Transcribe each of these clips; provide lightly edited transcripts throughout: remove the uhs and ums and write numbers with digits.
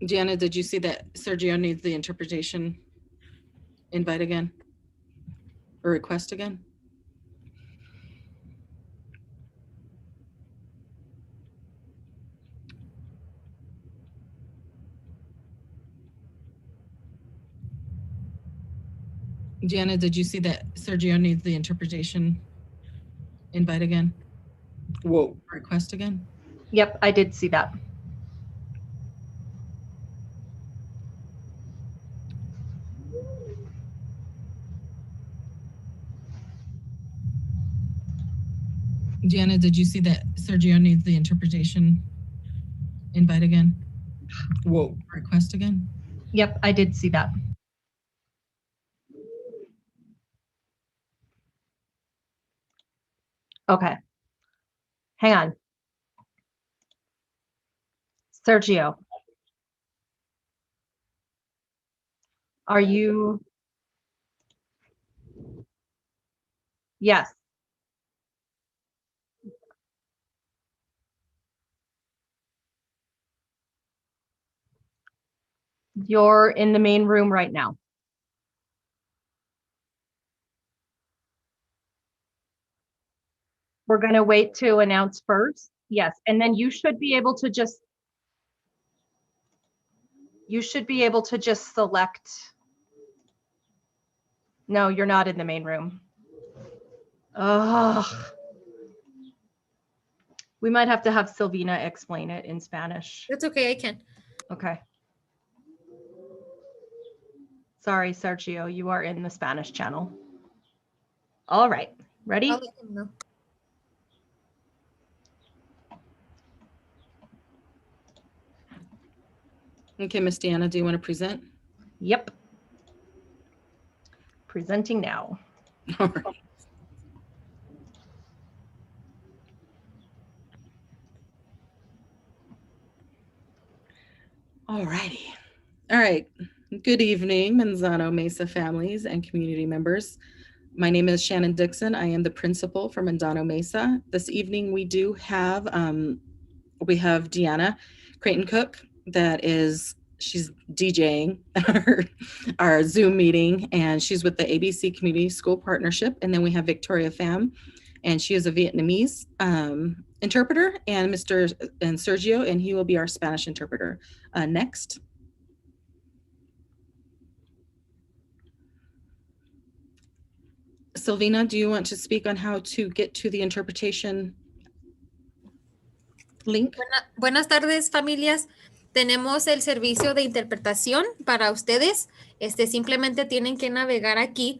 Gianna, did you see that Sergio needs the interpretation invite again? Or request again? Gianna, did you see that Sergio needs the interpretation invite again? Whoa. Request again? Yep, I did see that. Gianna, did you see that Sergio needs the interpretation invite again? Whoa. Request again? Yep, I did see that. Okay. Hang on. Sergio. Are you? Yes. You're in the main room right now. We're going to wait to announce first. Yes, and then you should be able to just select. No, you're not in the main room. Ugh. We might have to have Silvina explain it in Spanish. That's okay, I can. Okay. Sorry, Sergio, you are in the Spanish channel. All right, ready? I'll let him know. Okay, Miss Deanna, do you want to present? Yep. Presenting now. All right. All righty. All right. Good evening, Manzano Mesa families and community members. My name is Shannon Dixon. I am the principal for Manzano Mesa. This evening we do have Deanna Creighton Cook she's DJing our Zoom meeting, and she's with the ABC Community School Partnership. And then we have Victoria Pham, and she is a Vietnamese interpreter, and Sergio, and he will be our Spanish interpreter. Next. Silvina, do you want to speak on how to get to the interpretation link? Buenas tardes, familias. Tenemos el servicio de interpretación para ustedes. Simplemente tienen que navegar aquí.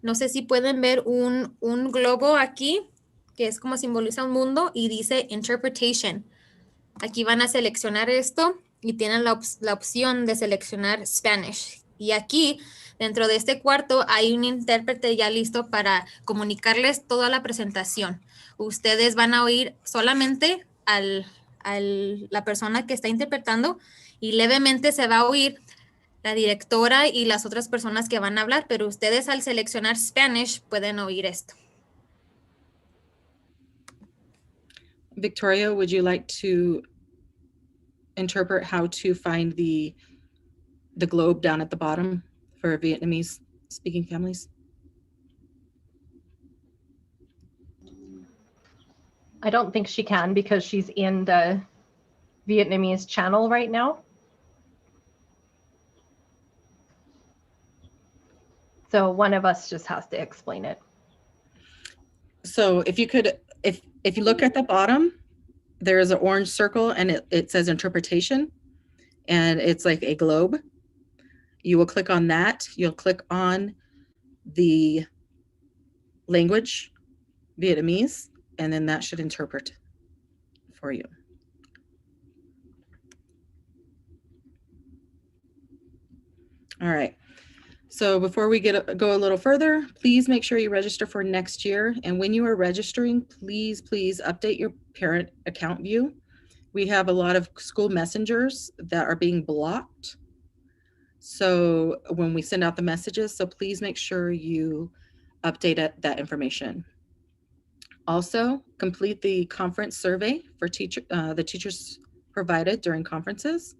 No sé si pueden ver un globo aquí, que es como simboliza un mundo, y dice Interpretation. Aquí van a seleccionar esto y tienen la opción de seleccionar Spanish. Y aquí, dentro de este cuarto, hay un intérprete ya listo para comunicarles toda la presentación. Ustedes van a oír solamente la persona que está interpretando, y levemente se va a oír la directora y las otras personas que van a hablar, pero ustedes al seleccionar Spanish pueden oír esto. Victoria, would you like to interpret how to find the globe down at the bottom for Vietnamese speaking families? I don't think she can because she's in the Vietnamese channel right now. So one of us just has to explain it. So if you could, if you look at the bottom, there is an orange circle and it says interpretation, and it's like a globe. You will click on that. You'll click on the language, Vietnamese, and then that should interpret for you. All right. So before we go a little further, please make sure you register for next year. And when you are registering, please update your parent account view. We have a lot of school messengers that are being blocked. So when we send out the messages, so please make sure you update that information. Also, complete the conference survey for the teachers provided during conferences.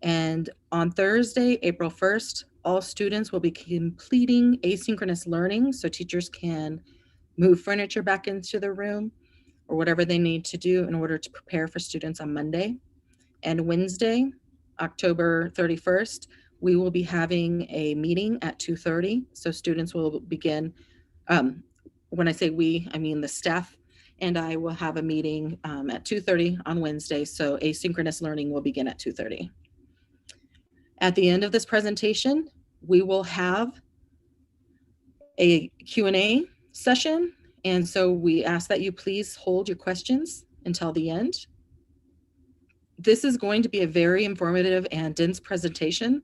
And on Thursday, April 1st, all students will be completing asynchronous learning so teachers can move furniture back into the room or whatever they need to do in order to prepare for students on Monday. And Wednesday, October 31st, we will be having a meeting at 2:30. So students will begin, when I say we, I mean the staff and I will have a meeting at 2:30 on Wednesday. So asynchronous learning will begin at 2:30. At the end of this presentation, we will have a Q&A session. And so we ask that you please hold your questions until the end. This is going to be a very informative and dense presentation.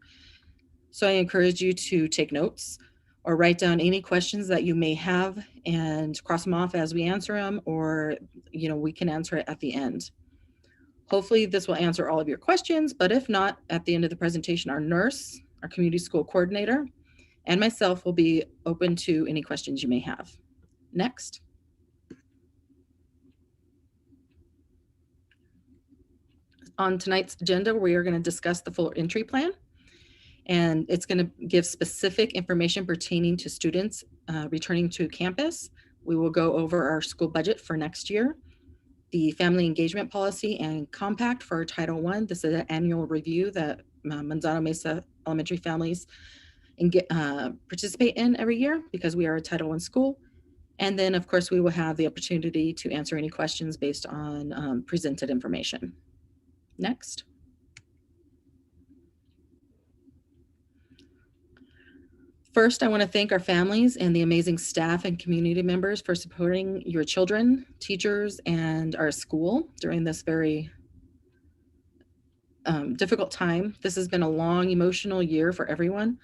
So I encourage you to take notes or write down any questions that you may have and cross them off as we answer them, or we can answer it at the end. Hopefully this will answer all of your questions, but if not, at the end of the presentation, our nurse, our community school coordinator, and myself will be open to any questions you may have. Next. On tonight's agenda, we are going to discuss the full entry plan, and it's going to give specific information pertaining to students returning to campus. We will go over our school budget for next year, the family engagement policy and compact for Title I. This is an annual review that Manzano Mesa elementary families participate in every year because we are a Title I school. And then, of course, we will have the opportunity to answer any questions based on presented information. Next. First, I want to thank our families and the amazing staff and community members for supporting your children, teachers, and our school during this very difficult time. This has been a long, emotional year for everyone.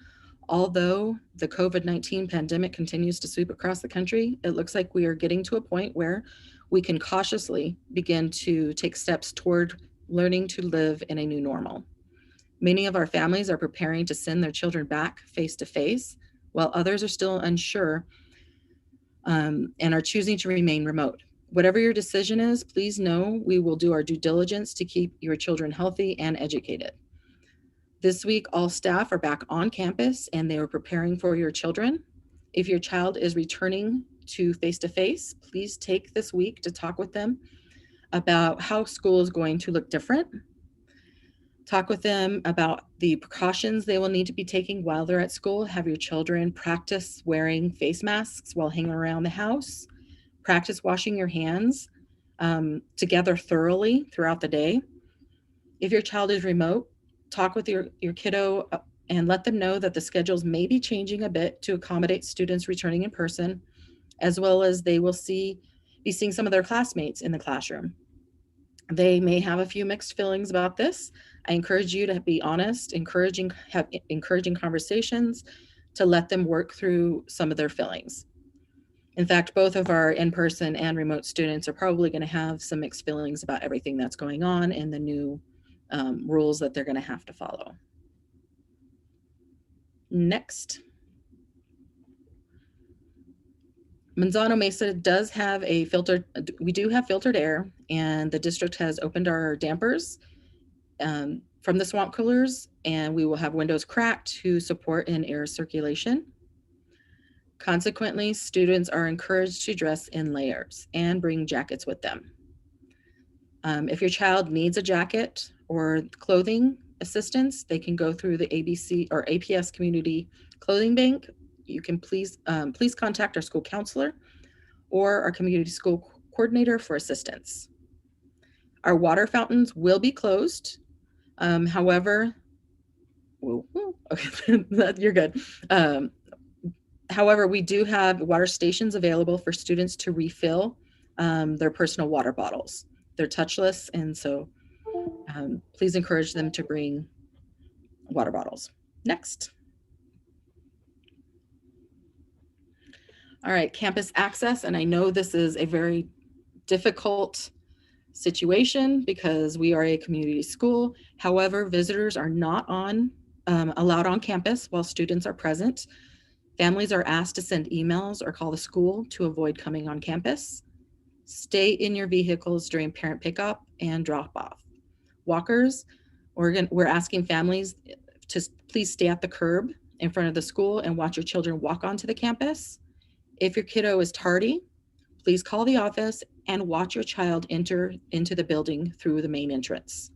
Although the COVID-19 pandemic continues to sweep across the country, it looks like we are getting to a point where we can cautiously begin to take steps toward learning to live in a new normal. Many of our families are preparing to send their children back face-to-face, while others are still unsure and are choosing to remain remote. Whatever your decision is, please know we will do our due diligence to keep your children healthy and educated. This week, all staff are back on campus and they are preparing for your children. If your child is returning to face-to-face, please take this week to talk with them about how school is going to look different. Talk with them about the precautions they will need to be taking while they're at school. Have your children practice wearing face masks while hanging around the house. Practice washing your hands together thoroughly throughout the day. If your child is remote, talk with your kiddo and let them know that the schedules may be changing a bit to accommodate students returning in person, as well as they will be seeing some of their classmates in the classroom. They may have a few mixed feelings about this. I encourage you to be honest, have encouraging conversations to let them work through some of their feelings. In fact, both of our in-person and remote students are probably going to have some mixed feelings about everything that's going on and the new rules that they're going to have to follow. Next. Manzano Mesa does have we do have filtered air, and the district has opened our dampers from the swamp coolers, and we will have windows cracked to support in air circulation. Consequently, students are encouraged to dress in layers and bring jackets with them. If your child needs a jacket or clothing assistance, they can go through the ABC or APS Community Clothing Bank. You can please contact our school counselor or our community school coordinator for assistance. Our water fountains will be closed. However, okay, you're good. However, we do have water stations available for students to refill their personal water bottles. They're touchless, and so please encourage them to bring water bottles. Next. All right, campus access, and I know this is a very difficult situation because we are a community school. However, visitors are not allowed on campus while students are present. Families are asked to send emails or call the school to avoid coming on campus. Stay in your vehicles during parent pickup and drop off. Walkers We're asking families to please stay at the curb in front of the school and watch your children walk onto the campus. If your kiddo is tardy, please call the office and watch your child enter into the building through the main entrance.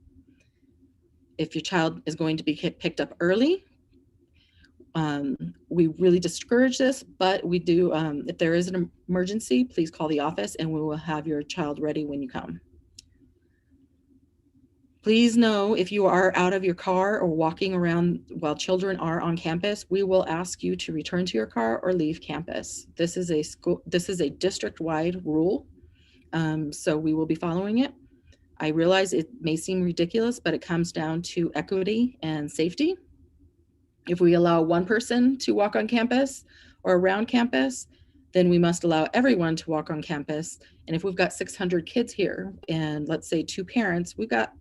If your child is going to be picked up early, we really discourage this, but we do, if there is an emergency, please call the office and we will have your child ready when you come. Please know if you are out of your car or walking around while children are on campus, we will ask you to return to your car or leave campus. This is a district-wide rule, so we will be following it. I realize it may seem ridiculous, but it comes down to equity and safety. If we allow one person to walk on campus or around campus, then we must allow everyone to walk on campus. And if we've got 600 kids here and let's say 2 parents, we've got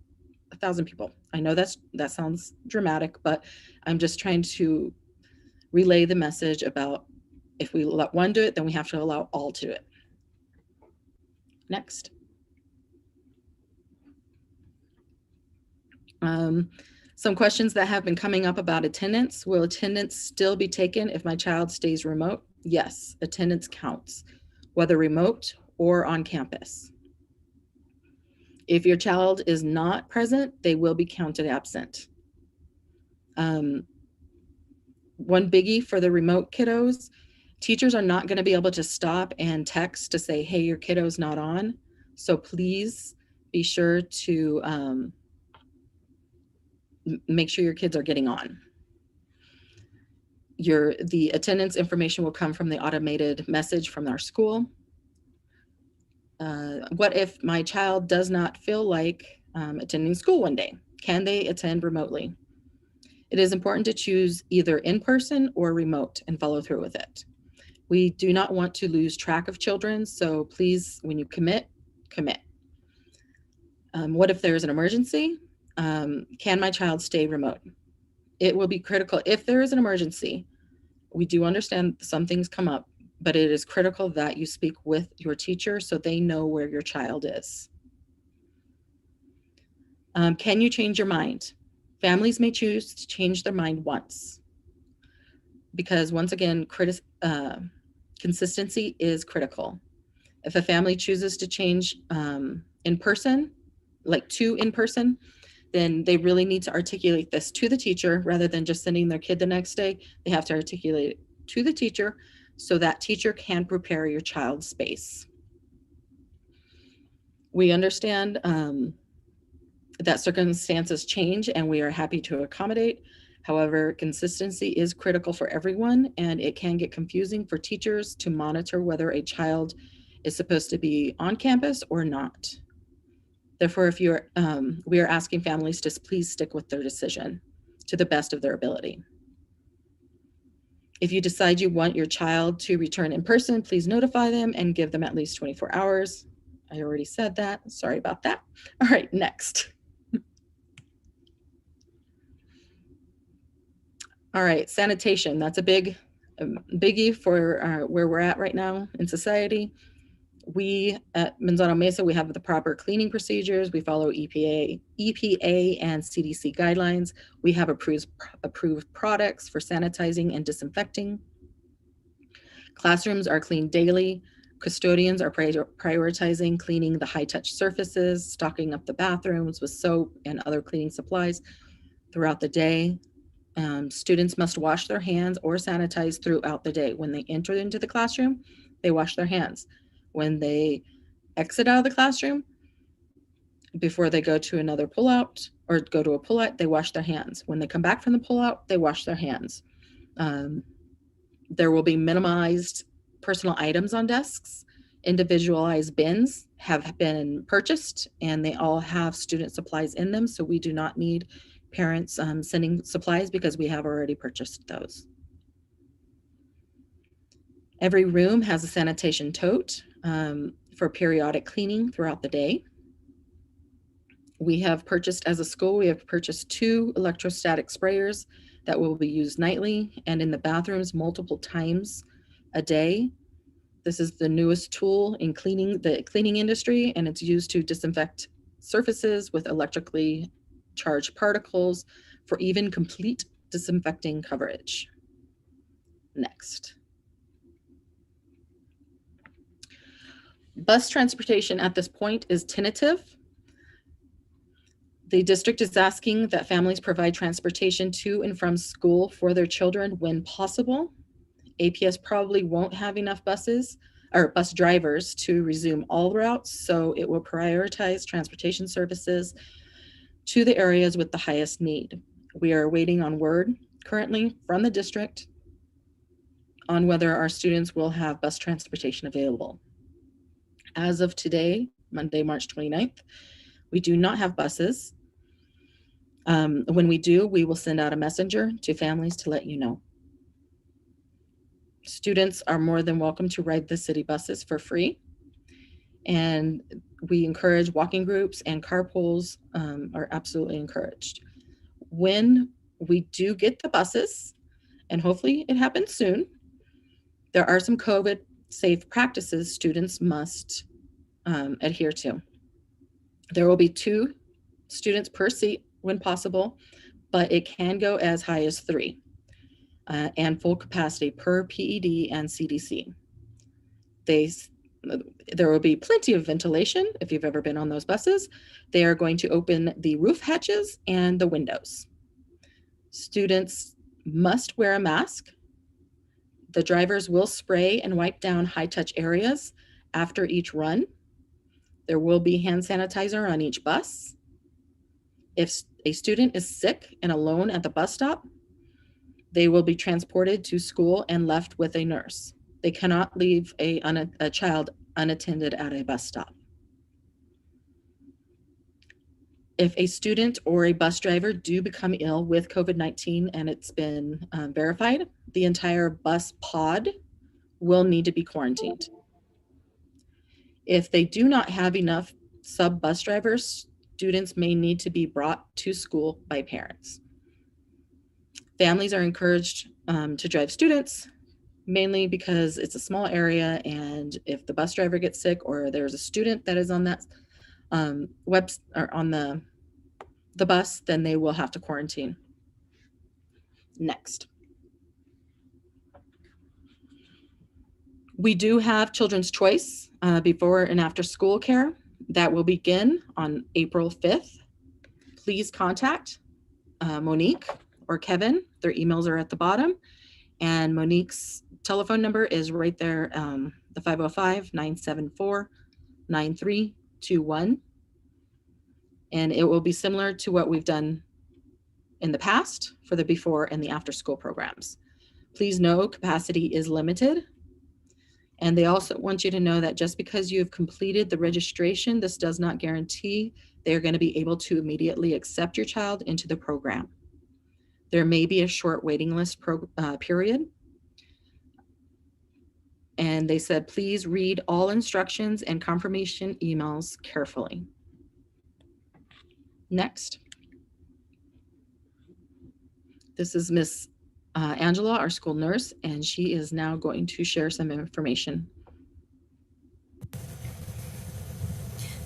1,000 people. I know that sounds dramatic, but I'm just trying to relay the message about if we let one do it, then we have to allow all to do it. Next. Some questions that have been coming up about attendance. Will attendance still be taken if my child stays remote? Yes, attendance counts, whether remote or on campus. If your child is not present, they will be counted absent. One biggie for the remote kiddos, teachers are not going to be able to stop and text to say, hey, your kiddo's not on. So please be sure to make sure your kids are getting on. The attendance information will come from the automated message from our school. What if my child does not feel like attending school one day? Can they attend remotely? It is important to choose either in person or remote and follow through with it. We do not want to lose track of children, so please, when you commit, commit. What if there's an emergency? Can my child stay remote? It will be critical if there is an emergency. We do understand some things come up, but it is critical that you speak with your teacher so they know where your child is. Can you change your mind? Families may choose to change their mind once, because once again, consistency is critical. If a family chooses to change in person, like to in person, then they really need to articulate this to the teacher rather than just sending their kid the next day. They have to articulate it to the teacher so that teacher can prepare your child's space. We understand that circumstances change and we are happy to accommodate. However, consistency is critical for everyone, and it can get confusing for teachers to monitor whether a child is supposed to be on campus or not. Therefore, if you're, we are asking families to please stick with their decision to the best of their ability. If you decide you want your child to return in person, please notify them and give them at least 24 hours. I already said that. Sorry about that. All right, next. All right, sanitation. That's a biggie for where we're at right now in society. We at Manzano Mesa, we have the proper cleaning procedures. We follow EPA and CDC guidelines. We have approved products for sanitizing and disinfecting. Classrooms are cleaned daily. Custodians are prioritizing cleaning the high-touch surfaces, stocking up the bathrooms with soap and other cleaning supplies throughout the day. Students must wash their hands or sanitize throughout the day. When they enter into the classroom, they wash their hands. When they exit out of the classroom, before they go to another pullout or go to a pullout, they wash their hands. When they come back from the pullout, they wash their hands. There will be minimized personal items on desks. Individualized bins have been purchased and they all have student supplies in them. So we do not need parents sending supplies because we have already purchased those. Every room has a sanitation tote for periodic cleaning throughout the day. We have purchased, as a school, we have purchased 2 electrostatic sprayers that will be used nightly and in the bathrooms multiple times a day. This is the newest tool in the cleaning industry, and it's used to disinfect surfaces with electrically charge particles for even complete disinfecting coverage. Next. Bus transportation at this point is tentative. The district is asking that families provide transportation to and from school for their children when possible. APS probably won't have enough buses or bus drivers to resume all routes, so it will prioritize transportation services to the areas with the highest need. We are waiting on word currently from the district on whether our students will have bus transportation available. As of today, Monday, March 29th, we do not have buses. When we do, we will send out a messenger to families to let you know. Students are more than welcome to ride the city buses for free. And we encourage walking groups, and carpools are absolutely encouraged. When we do get the buses, and hopefully it happens soon, there are some COVID safe practices students must adhere to. There will be 2 students per seat when possible, but it can go as high as 3, and full capacity per PED and CDC. There will be plenty of ventilation if you've ever been on those buses. They are going to open the roof hatches and the windows. Students must wear a mask. The drivers will spray and wipe down high-touch areas after each run. There will be hand sanitizer on each bus. If a student is sick and alone at the bus stop, they will be transported to school and left with a nurse. They cannot leave a child unattended at a bus stop. If a student or a bus driver do become ill with COVID-19 and it's been verified, the entire bus pod will need to be quarantined. If they do not have enough sub-bus drivers, students may need to be brought to school by parents. Families are encouraged to drive students, mainly because it's a small area, and if the bus driver gets sick or there's a student that is on that or on the bus, then they will have to quarantine. Next. We do have Children's Choice before and after school care that will begin on April 5th. Please contact Monique or Kevin. Their emails are at the bottom, and Monique's telephone number is right there, the 505-974-9321. And it will be similar to what we've done in the past for the before and the after school programs. Please know capacity is limited. And they also want you to know that just because you've completed the registration, this does not guarantee they're going to be able to immediately accept your child into the program. There may be a short waiting list period. And they said, please read all instructions and confirmation emails carefully. Next. This is Miss Angela, our school nurse, and she is now going to share some information.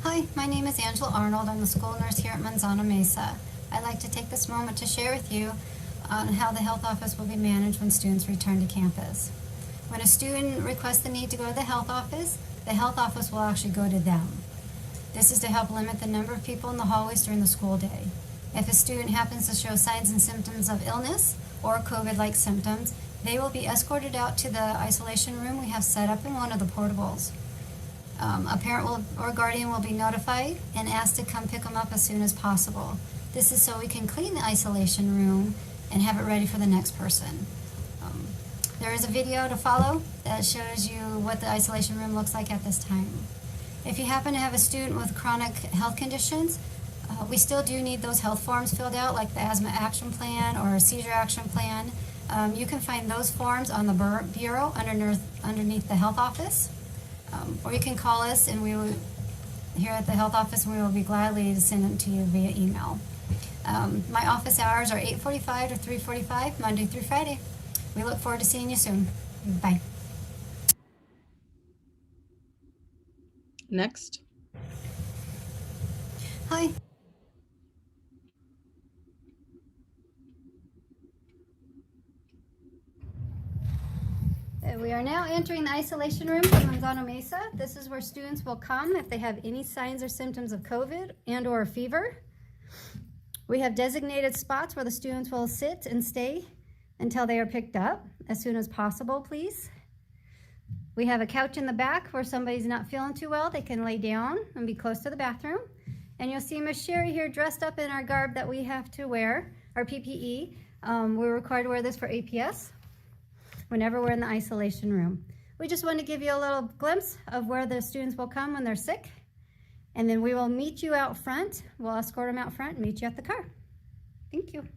Hi, my name is Angela Arnold. I'm the school nurse here at Manzano, Mesa. I'd like to take this moment to share with you on how the health office will be managed when students return to campus. When a student requests the need to go to the health office will actually go to them. This is to help limit the number of people in the hallways during the school day. If a student happens to show signs and symptoms of illness or COVID-like symptoms, they will be escorted out to the isolation room we have set up in one of the portables. A parent or guardian will be notified and asked to come pick them up as soon as possible. This is so we can clean the isolation room and have it ready for the next person. There is a video to follow that shows you what the isolation room looks like at this time. If you happen to have a student with chronic health conditions, we still do need those health forms filled out, like the asthma action plan or a seizure action plan. You can find those forms on the bureau underneath the health office. Or you can call us, and we will, here at the health office, we will be gladly to send them to you via email. My office hours are 8:45 to 3:45, Monday through Friday. We look forward to seeing you soon. Bye. Next. Hi. We are now entering the isolation room for Manzano Mesa. This is where students will come if they have any signs or symptoms of COVID and or fever. We have designated spots where the students will sit and stay until they are picked up as soon as possible, please. We have a couch in the back where somebody's not feeling too well. They can lay down and be close to the bathroom. And you'll see Miss Sherry here dressed up in our garb that we have to wear, our PPE. We're required to wear this for APS whenever we're in the isolation room. We just want to give you a little glimpse of where the students will come when they're sick. And then we will meet you out front. We'll escort them out front and meet you at the car. Thank you.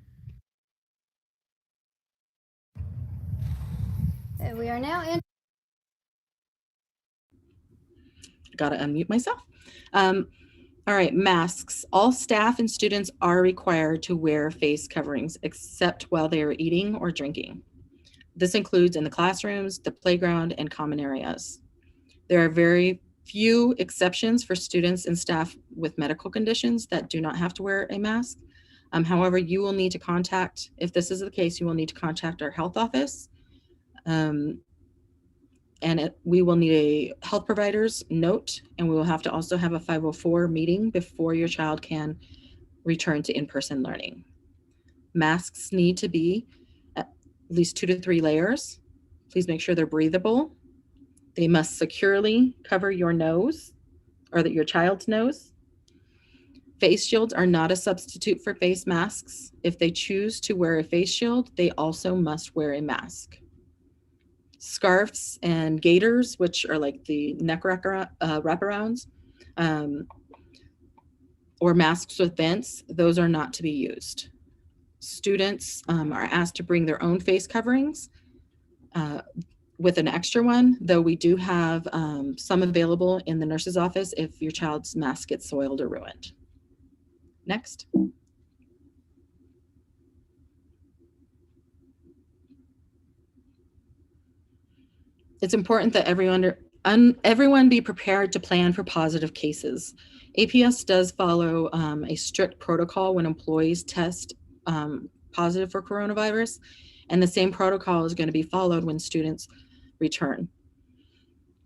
We are now in. Gotta unmute myself. All right, masks. All staff and students are required to wear face coverings except while they are eating or drinking. This includes in the classrooms, the playground, and common areas. There are very few exceptions for students and staff with medical conditions that do not have to wear a mask. However, you will need to contact, if this is the case, you will need to contact our health office. We will need a health provider's note, and we will have to also have a 504 meeting before your child can return to in-person learning. Masks need to be at least 2 to 3 layers. Please make sure they're breathable. They must securely cover your nose or your child's nose. Face shields are not a substitute for face masks. If they choose to wear a face shield, they also must wear a mask. Scarves and gaiters, which are like the neck wraparounds, or masks with vents, those are not to be used. Students are asked to bring their own face coverings with an extra one, though we do have some available in the nurse's office if your child's mask gets soiled or ruined. Next. It's important that everyone be prepared to plan for positive cases. APS does follow a strict protocol when employees test positive for coronavirus, and the same protocol is going to be followed when students return.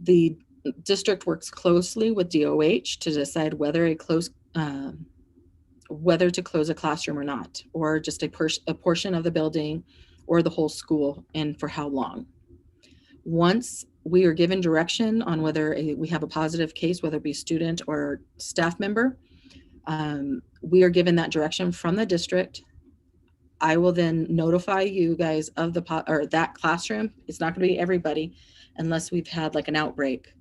The district works closely with DOH to decide whether to close a classroom or not, or just a portion of the building or the whole school, and for how long. Once we are given direction on whether we have a positive case, whether it be student or staff member, we are given that direction from the district. I will then notify you guys of that classroom. It's not going to be everybody unless we've had like an outbreak.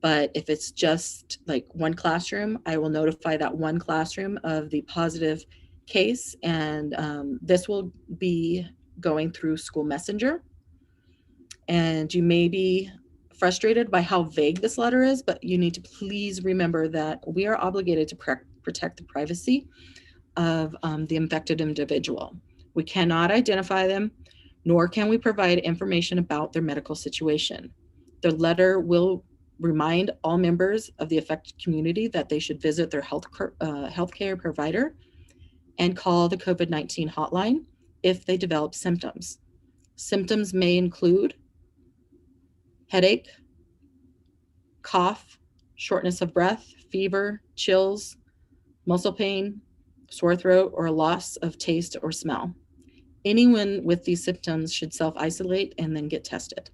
But if it's just like one classroom, I will notify that one classroom of the positive case, and this will be going through school messenger. And you may be frustrated by how vague this letter is, but you need to please remember that we are obligated to protect the privacy of the infected individual. We cannot identify them, nor can we provide information about their medical situation. The letter will remind all members of the affected community that they should visit their healthcare provider and call the COVID-19 hotline if they develop symptoms. Symptoms may include headache, cough, shortness of breath, fever, chills, muscle pain, sore throat, or a loss of taste or smell. Anyone with these symptoms should self-isolate and then get tested.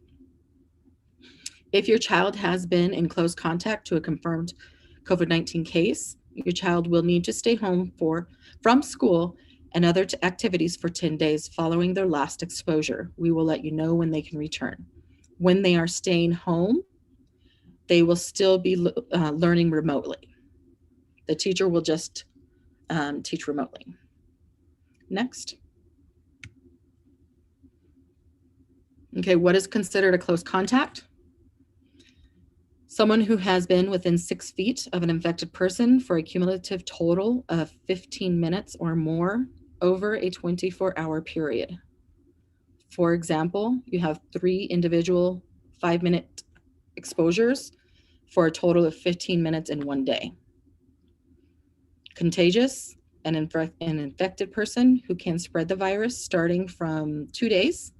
If your child has been in close contact to a confirmed COVID-19 case, your child will need to stay home from school and other activities for 10 days following their last exposure. We will let you know when they can return. When they are staying home, they will still be learning remotely. The teacher will just teach remotely. Next. Okay, what is considered a close contact? Someone who has been within 6 feet of an infected person for a cumulative total of 15 minutes or more over a 24-hour period. For example, you have 3 individual 5-minute exposures for a total of 15 minutes in one day. Contagious, an infected person who can spread the virus starting from 2 days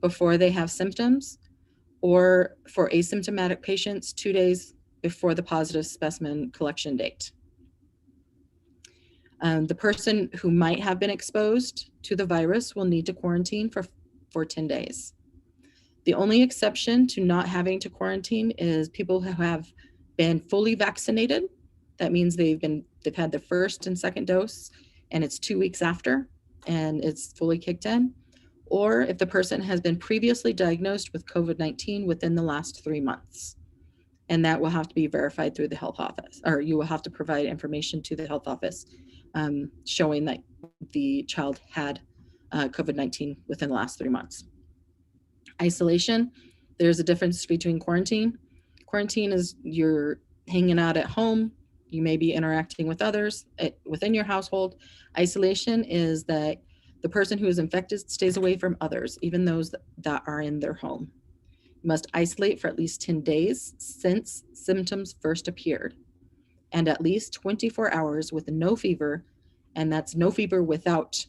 before they have symptoms, or for asymptomatic patients 2 days before the positive specimen collection date. The person who might have been exposed to the virus will need to quarantine for 10 days. The only exception to not having to quarantine is people who have been fully vaccinated. That means they've had the first and second dose and it's 2 weeks after and it's fully kicked in. Or if the person has been previously diagnosed with COVID-19 within the last 3 months. And that will have to be verified through the health office, or you will have to provide information to the health office showing that the child had COVID-19 within the last 3 months. Isolation, there's a difference between quarantine. Quarantine is you're hanging out at home, you may be interacting with others within your household. Isolation is that the person who is infected stays away from others, even those that are in their home. You must isolate for at least 10 days since symptoms first appeared, and at least 24 hours with no fever, and that's no fever without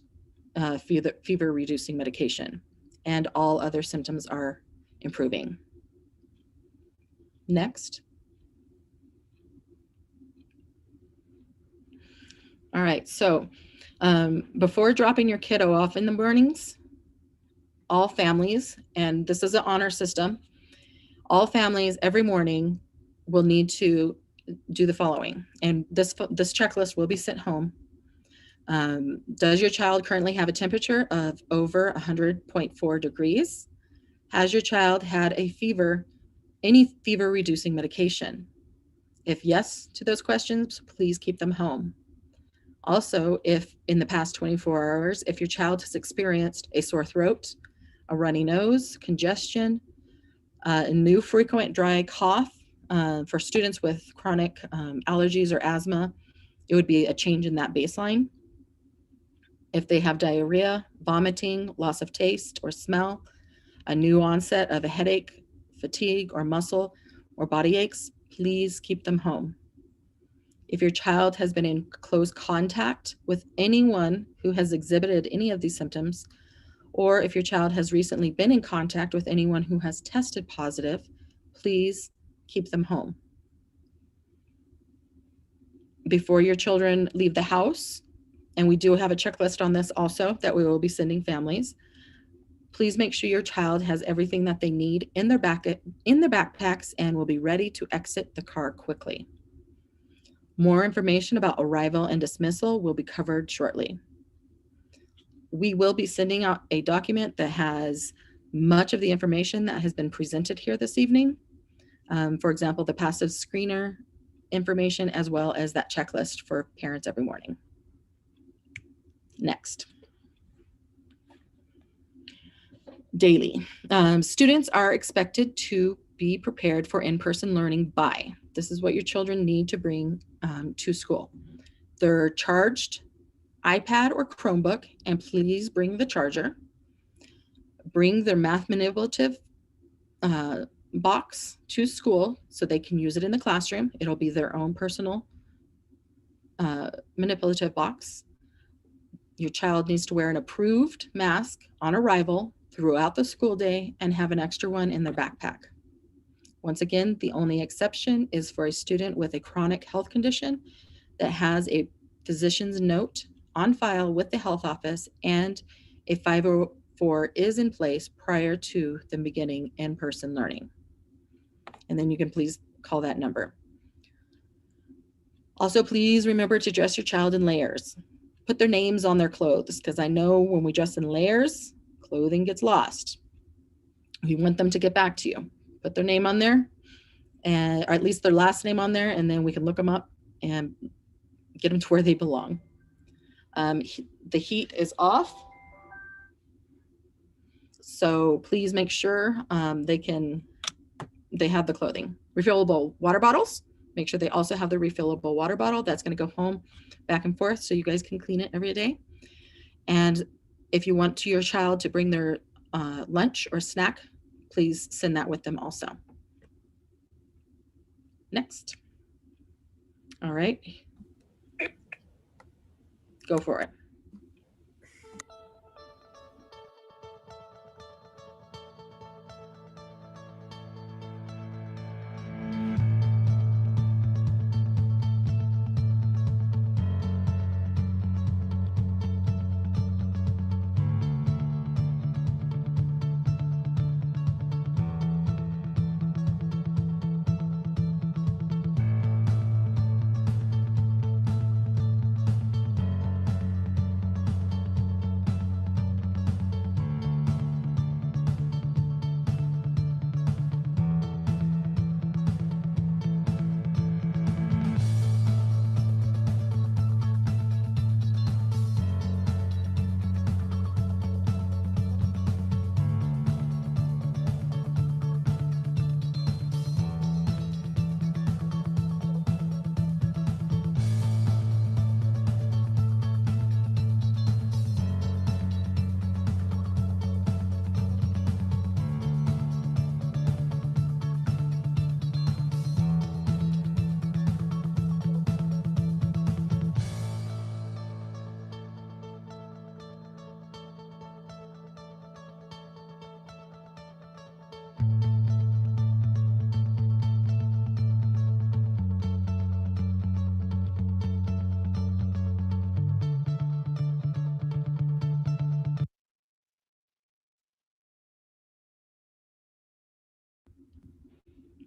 fever-reducing medication, and all other symptoms are improving. Next. All right, so before dropping your kiddo off in the mornings, all families, and this is an honor system, all families every morning will need to do the following. And this checklist will be sent home. Does your child currently have a temperature of over 100.4 degrees? Has your child had a fever, any fever reducing medication? If yes to those questions, please keep them home. Also, if in the past 24 hours, if your child has experienced a sore throat, a runny nose, congestion, a new frequent dry cough, for students with chronic allergies or asthma, it would be a change in that baseline. If they have diarrhea, vomiting, loss of taste or smell, a new onset of a headache, fatigue, or muscle or body aches, please keep them home. If your child has been in close contact with anyone who has exhibited any of these symptoms, or if your child has recently been in contact with anyone who has tested positive, please keep them home. Before your children leave the house, and we do have a checklist on this also that we will be sending families, please make sure your child has everything that they need in their backpacks and will be ready to exit the car quickly. More information about arrival and dismissal will be covered shortly. We will be sending out a document that has much of the information that has been presented here this evening. For example, the passive screener information, as well as that checklist for parents every morning. Next. Daily. Students are expected to be prepared for in-person learning by, this is what your children need to bring to school. They're charged iPad or Chromebook, and please bring the charger. Bring their math manipulative box to school so they can use it in the classroom. It'll be their own personal manipulative box. Your child needs to wear an approved mask on arrival throughout the school day and have an extra one in their backpack. Once again, the only exception is for a student with a chronic health condition that has a physician's note on file with the health office and a 504 is in place prior to the beginning in-person learning. And then you can please call that number. Also, please remember to dress your child in layers. Put their names on their clothes, because I know when we dress in layers, clothing gets lost. We want them to get back to you. Put their name on there, or at least their last name on there, and then we can look them up and get them to where they belong. The heat is off, so please make sure they have the clothing. Refillable water bottles. Make sure they also have the refillable water bottle. That's going to go home back and forth so you guys can clean it every day. And if you want your child to bring their lunch or snack, please send that with them also. Next. All right. Go for it.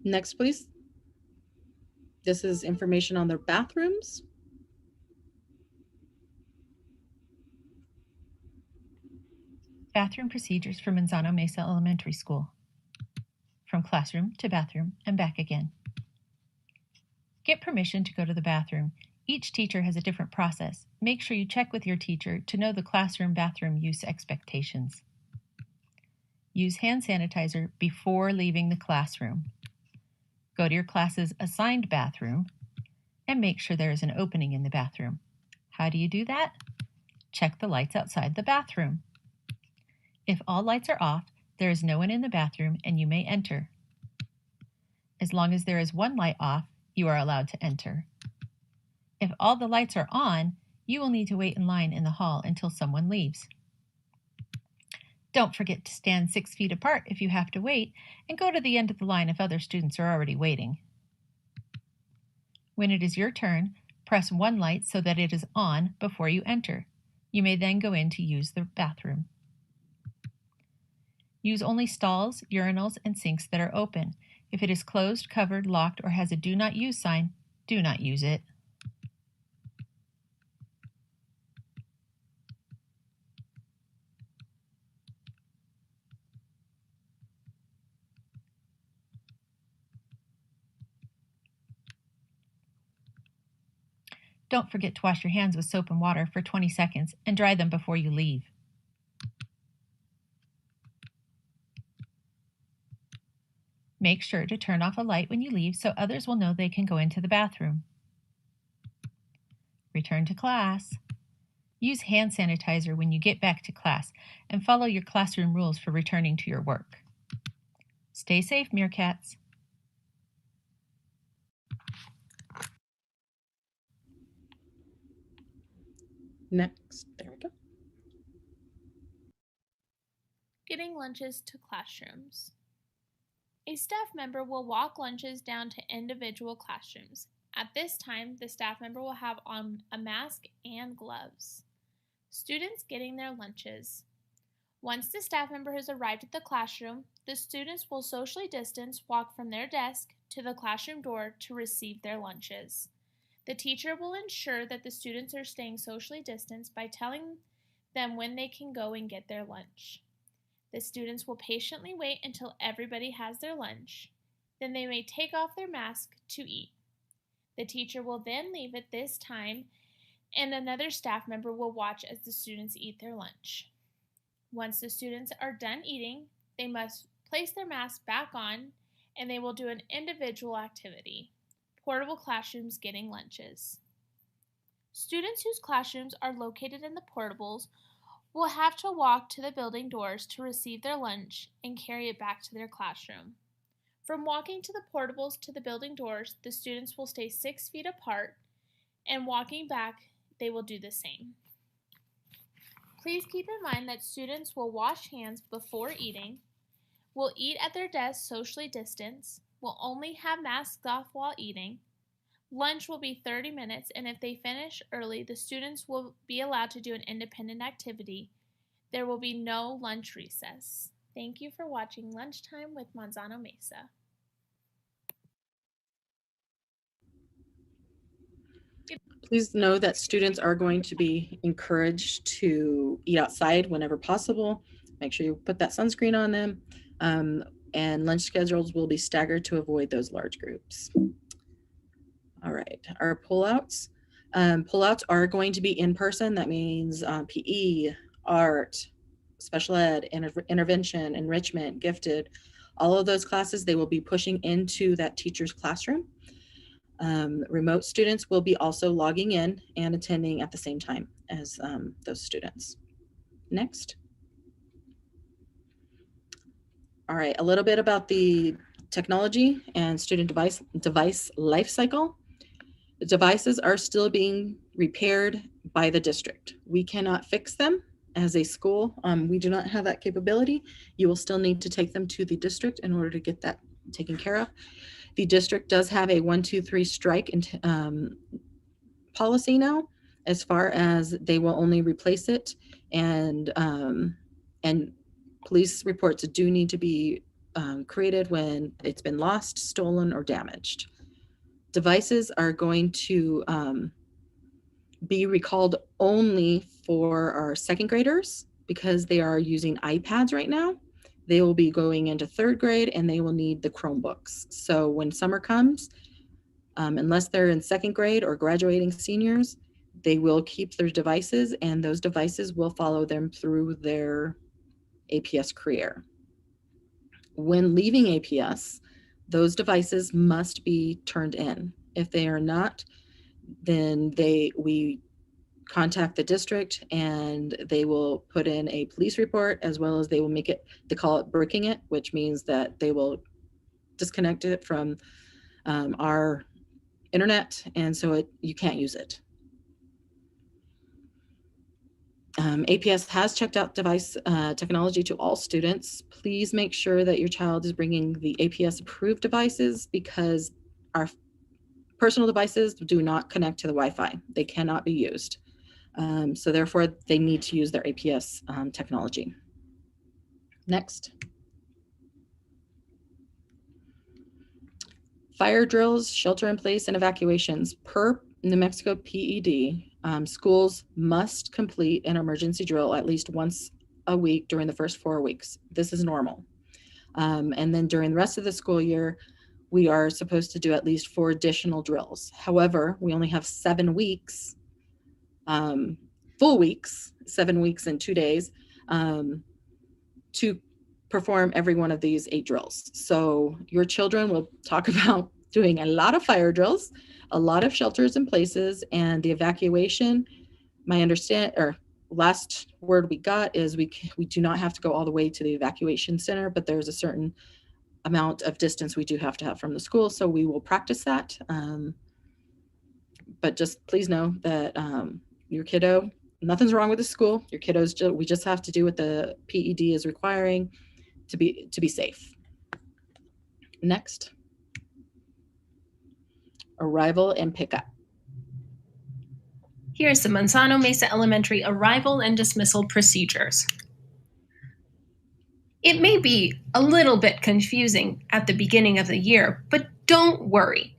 Next, please. This is information on their bathrooms. Bathroom procedures for Manzano Mesa Elementary School. From classroom to bathroom and back again. Get permission to go to the bathroom. Each teacher has a different process. Make sure you check with your teacher to know the classroom bathroom use expectations. Use hand sanitizer before leaving the classroom. Go to your class's assigned bathroom and make sure there is an opening in the bathroom. How do you do that? Check the lights outside the bathroom. If all lights are off, there is no one in the bathroom and you may enter. As long as there is one light off, you are allowed to enter. If all the lights are on, you will need to wait in line in the hall until someone leaves. Don't forget to stand 6 feet apart if you have to wait, and go to the end of the line if other students are already waiting. When it is your turn, press one light so that it is on before you enter. You may then go in to use the bathroom. Use only stalls, urinals, and sinks that are open. If it is closed, covered, locked, or has a do not use sign, do not use it. Don't forget to wash your hands with soap and water for 20 seconds and dry them before you leave. Make sure to turn off a light when you leave so others will know they can go into the bathroom. Return to class. Use hand sanitizer when you get back to class and follow your classroom rules for returning to your work. Stay safe, meerkats. Next, there we go. Getting lunches to classrooms. A staff member will walk lunches down to individual classrooms. At this time, the staff member will have on a mask and gloves. Students getting their lunches. Once the staff member has arrived at the classroom, the students will socially distance walk from their desk to the classroom door to receive their lunches. The teacher will ensure that the students are staying socially distanced by telling them when they can go and get their lunch. The students will patiently wait until everybody has their lunch. Then they may take off their mask to eat. The teacher will then leave at this time, and another staff member will watch as the students eat their lunch. Once the students are done eating, they must place their mask back on, and they will do an individual activity. Portable classrooms getting lunches. Students whose classrooms are located in the portables will have to walk to the building doors to receive their lunch and carry it back to their classroom. From walking to the portables to the building doors, the students will stay 6 feet apart, and walking back, they will do the same. Please keep in mind that students will wash hands before eating, will eat at their desks socially distanced, will only have masks off while eating. Lunch will be 30 minutes, and if they finish early, the students will be allowed to do an independent activity. There will be no lunch recess. Thank you for watching Lunchtime with Manzano Mesa. Please know that students are going to be encouraged to eat outside whenever possible. Make sure you put that sunscreen on them. And lunch schedules will be staggered to avoid those large groups. All right, our pullouts. Pullouts are going to be in person. That means PE, art, special ed, intervention, enrichment, gifted. All of those classes, they will be pushing into that teacher's classroom. Remote students will be also logging in and attending at the same time as those students. Next. All right, a little bit about the technology and student device life cycle. The devices are still being repaired by the district. We cannot fix them as a school. We do not have that capability. You will still need to take them to the district in order to get that taken care of. The district does have a 1, 2, 3 strike policy now, as far as they will only replace it, and police reports do need to be created when it's been lost, stolen, or damaged. Devices are going to be recalled only for our second graders because they are using iPads right now. They will be going into third grade and they will need the Chromebooks. So when summer comes, unless they're in second grade or graduating seniors, they will keep their devices and those devices will follow them through their APS career. When leaving APS, those devices must be turned in. If they are not, then we contact the district and they will put in a police report, as well as they will make it, they call it bricking it, which means that they will disconnect it from our internet, and so you can't use it. APS has checked out device technology to all students. Please make sure that your child is bringing the APS approved devices, because our personal devices do not connect to the Wi-Fi. They cannot be used. So therefore, they need to use their APS technology. Next. Fire drills, shelter in place, and evacuations. Per New Mexico PED, schools must complete an emergency drill at least once a week during the first 4 weeks. This is normal. And then during the rest of the school year, we are supposed to do at least 4 additional drills. However, we only have 7 weeks, full weeks, 7 weeks and 2 days, to perform every one of these 8 drills. So your children will talk about doing a lot of fire drills, a lot of shelters in places, and the evacuation. My last word we got is we do not have to go all the way to the evacuation center, but there's a certain amount of distance we do have to have from the school. So we will practice that. But just please know that your kiddo, nothing's wrong with the school. Your kiddos, we just have to do what the PED is requiring to be safe. Next. Arrival and pickup. Here's the Manzano Mesa Elementary arrival and dismissal procedures. It may be a little bit confusing at the beginning of the year, but don't worry.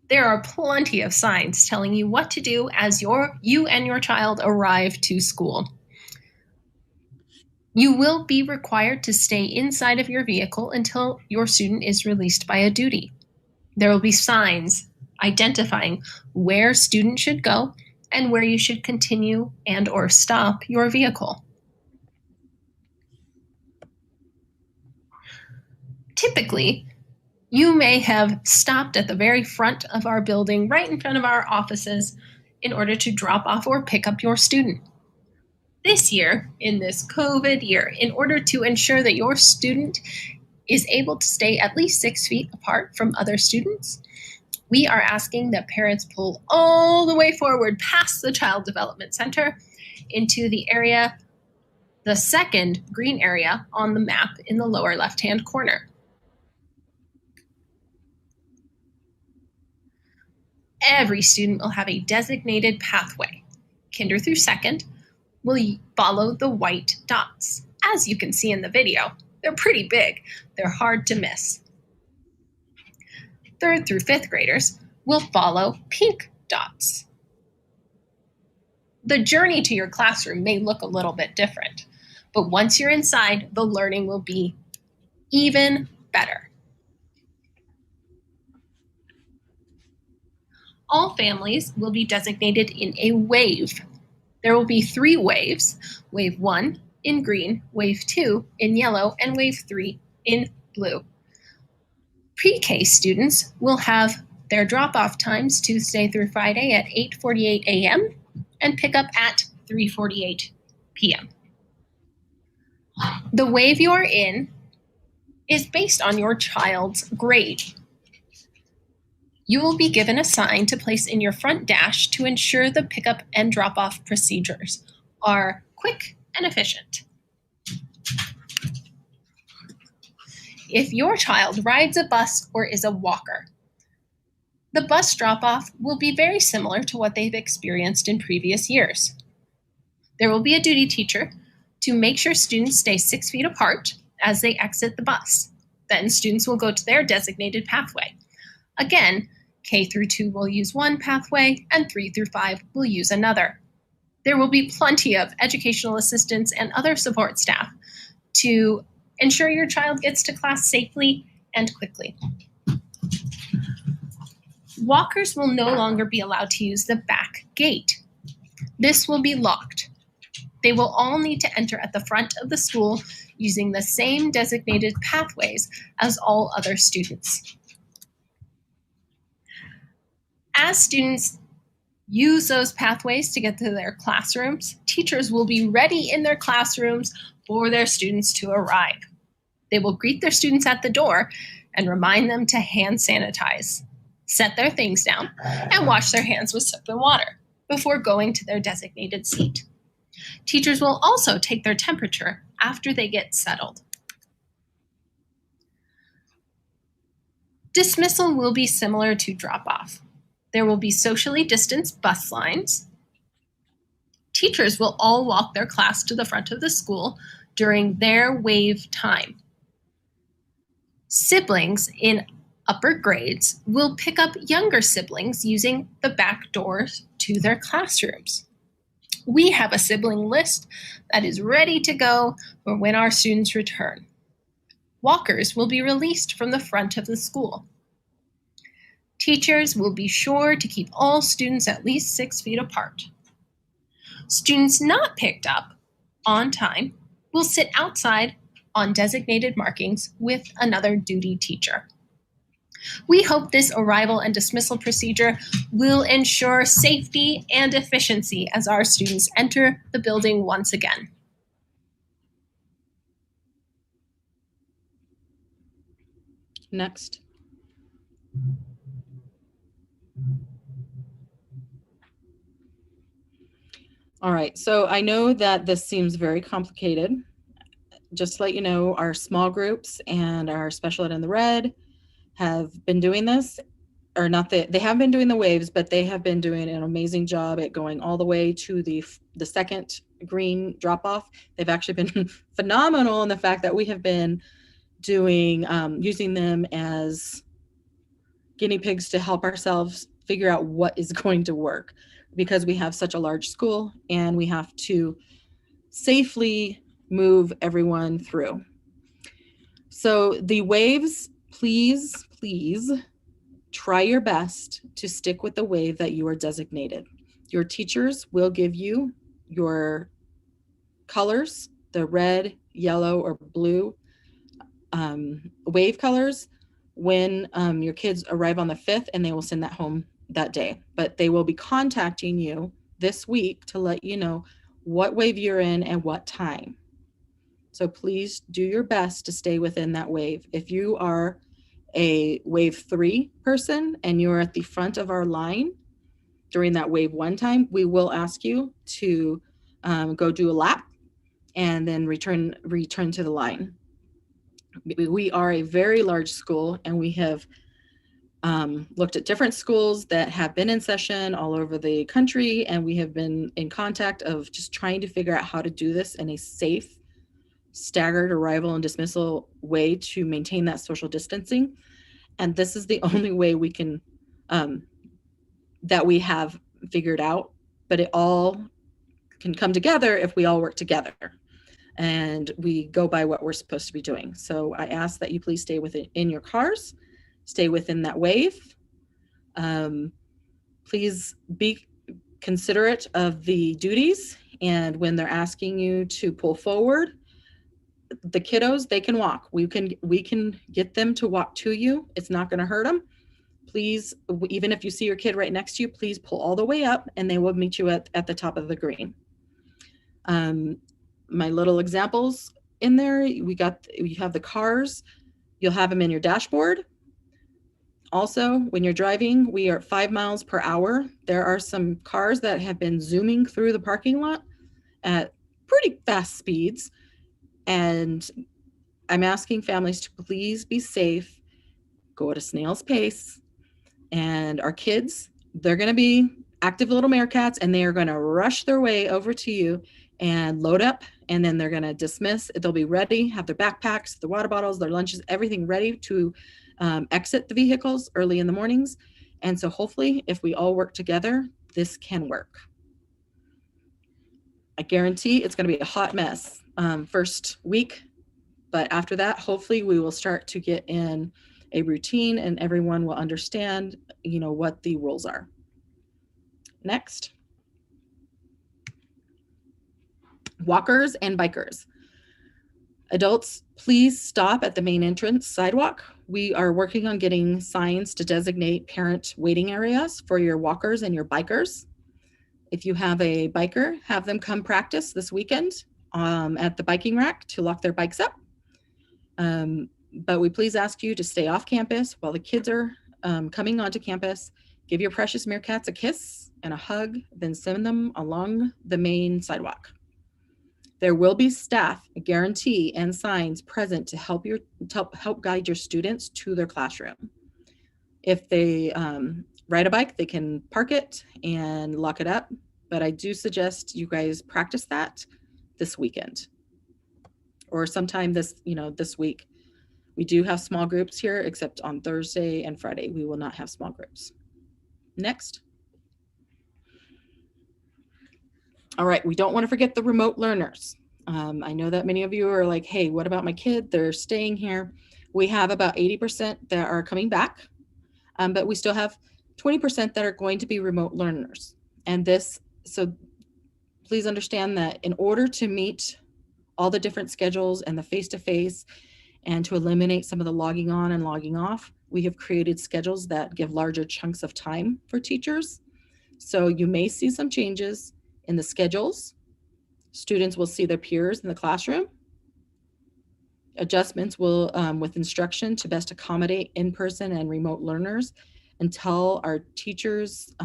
There are plenty of signs telling you what to do as you and your child arrive to school. You will be required to stay inside of your vehicle until your student is released by a duty. There will be signs identifying where students should go and where you should continue and or stop your vehicle. Typically, you may have stopped at the very front of our building, right in front of our offices, in order to drop off or pick up your student. This year, in this COVID year, in order to ensure that your student is able to stay at least 6 feet apart from other students, we are asking that parents pull all the way forward past the Child Development Center into the area, the second green area on the map in the lower left-hand corner. Every student will have a designated pathway. Kinder through second will follow the white dots. As you can see in the video, they're pretty big. They're hard to miss. Third through fifth graders will follow pink dots. The journey to your classroom may look a little bit different, but once you're inside, the learning will be even better. All families will be designated in a wave. There will be 3 waves, wave 1 in green, wave 2 in yellow, and wave 3 in blue. Pre-K students will have their drop-off times Tuesday through Friday at 8:48 a.m. and pick up at 3:48 p.m. The wave you are in is based on your child's grade. You will be given a sign to place in your front dash to ensure the pickup and drop-off procedures are quick and efficient. If your child rides a bus or is a walker, the bus drop-off will be very similar to what they've experienced in previous years. There will be a duty teacher to make sure students stay 6 feet apart as they exit the bus. Then students will go to their designated pathway. Again, K through 2 will use one pathway and 3 through 5 will use another. There will be plenty of educational assistants and other support staff to ensure your child gets to class safely and quickly. Walkers will no longer be allowed to use the back gate. This will be locked. They will all need to enter at the front of the school using the same designated pathways as all other students. As students use those pathways to get to their classrooms, teachers will be ready in their classrooms for their students to arrive. They will greet their students at the door and remind them to hand sanitize, set their things down, and wash their hands with soap and water before going to their designated seat. Teachers will also take their temperature after they get settled. Dismissal will be similar to drop-off. There will be socially distanced bus lines. Teachers will all walk their class to the front of the school during their wave time. Siblings in upper grades will pick up younger siblings using the back doors to their classrooms. We have a sibling list that is ready to go for when our students return. Walkers will be released from the front of the school. Teachers will be sure to keep all students at least 6 feet apart. Students not picked up on time will sit outside on designated markings with another duty teacher. We hope this arrival and dismissal procedure will ensure safety and efficiency as our students enter the building once again. Next. All right, so I know that this seems very complicated. Just to let you know, our small groups and our special ed in the red have been doing this, or not that they have been doing the waves, but they have been doing an amazing job at going all the way to the second green drop off. They've actually been phenomenal in the fact that we have been doing, using them as guinea pigs to help ourselves figure out what is going to work, because we have such a large school and we have to safely move everyone through. So the waves, please try your best to stick with the wave that you are designated. Your teachers will give you your colors, the red, yellow, or blue wave colors when your kids arrive on the 5th, and they will send that home that day. But they will be contacting you this week to let you know what wave you're in and what time. So please do your best to stay within that wave. If you are a wave 3 person and you're at the front of our line during that wave 1 time, we will ask you to go do a lap and then return to the line. We are a very large school, and we have looked at different schools that have been in session all over the country, and we have been in contact of just trying to figure out how to do this in a safe, staggered arrival and dismissal way to maintain that social distancing. And this is the only way we can, that we have figured out, but it all can come together if we all work together and we go by what we're supposed to be doing. So I ask that you please stay in your cars, stay within that wave. Please be considerate of the duties, and when they're asking you to pull forward, the kiddos, they can walk. We can get them to walk to you. It's not going to hurt them. Please, even if you see your kid right next to you, please pull all the way up and they will meet you at the top of the green. My little examples in there, you have the cars. You'll have them in your dashboard. Also, when you're driving, we are at 5 miles per hour. There are some cars that have been zooming through the parking lot at pretty fast speeds. And I'm asking families to please be safe, go at a snail's pace. And our kids, they're going to be active little meerkats, and they are going to rush their way over to you. and load up, and then they're going to dismiss. They'll be ready, have their backpacks, their water bottles, their lunches, everything ready to exit the vehicles early in the mornings. And so hopefully, if we all work together, this can work. I guarantee it's going to be a hot mess first week, but after that, hopefully we will start to get in a routine and everyone will understand, what the rules are. Next. Walkers and bikers. Adults, please stop at the main entrance sidewalk. We are working on getting signs to designate parent waiting areas for your walkers and your bikers. If you have a biker, have them come practice this weekend at the biking rack to lock their bikes up. But we please ask you to stay off campus while the kids are coming onto campus. Give your precious meerkats a kiss and a hug, then send them along the main sidewalk. There will be staff, a guarantee, and signs present to help guide your students to their classroom. If they ride a bike, they can park it and lock it up. But I do suggest you guys practice that this weekend or sometime this week. We do have small groups here, except on Thursday and Friday, we will not have small groups. Next. All right, we don't want to forget the remote learners. I know that many of you are like, hey, what about my kid? They're staying here. We have about 80% that are coming back, but we still have 20% that are going to be remote learners. And so please understand that in order to meet all the different schedules and the face-to-face and to eliminate some of the logging on and logging off, we have created schedules that give larger chunks of time for teachers. So you may see some changes in the schedules. Students will see their peers in the classroom. Adjustments will, with instruction to best accommodate in-person and remote learners until our teachers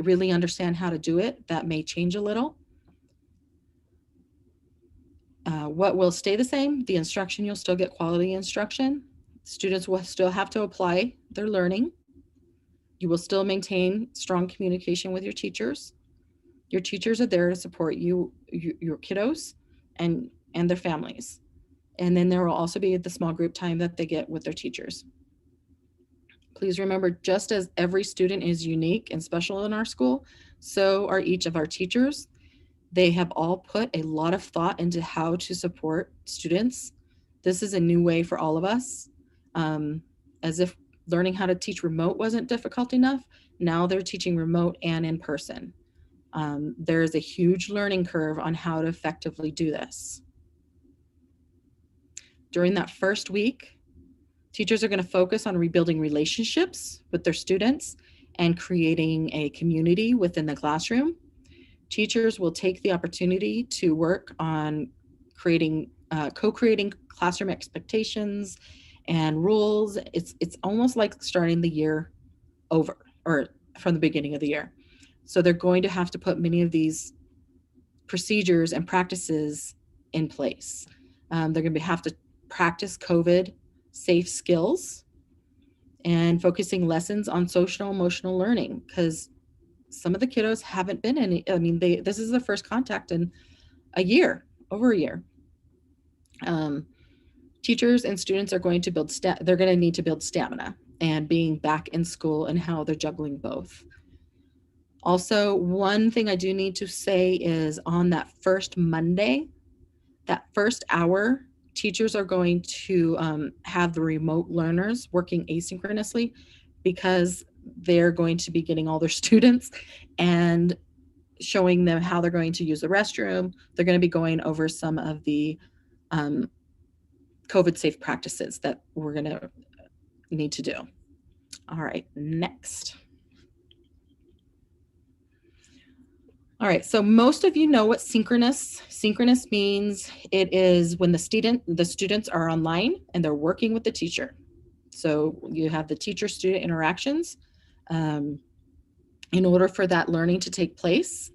really understand how to do it. That may change a little. What will stay the same? The instruction, you'll still get quality instruction. Students will still have to apply their learning. You will still maintain strong communication with your teachers. Your teachers are there to support you, your kiddos, and their families. And then there will also be the small group time that they get with their teachers. Please remember, just as every student is unique and special in our school, so are each of our teachers. They have all put a lot of thought into how to support students. This is a new way for all of us. As if learning how to teach remote wasn't difficult enough, now they're teaching remote and in person. There is a huge learning curve on how to effectively do this. During that first week, teachers are going to focus on rebuilding relationships with their students and creating a community within the classroom. Teachers will take the opportunity to work on co-creating classroom expectations and rules. It's almost like starting the year over or from the beginning of the year. So they're going to have to put many of these procedures and practices in place. They're going to have to practice COVID safe skills and focusing lessons on social emotional learning, because some of the kiddos haven't been this is their first contact in over a year. Teachers and students are going to they're going to need to build stamina and being back in school and how they're juggling both. Also, one thing I do need to say is on that first Monday, that first hour, teachers are going to have the remote learners working asynchronously because they're going to be getting all their students and showing them how they're going to use the restroom. They're going to be going over some of the COVID safe practices that we're going to need to do. All right, next. All right, so most of you know what synchronous means. It is when the students are online and they're working with the teacher. So you have the teacher-student interactions in order for that learning to take place.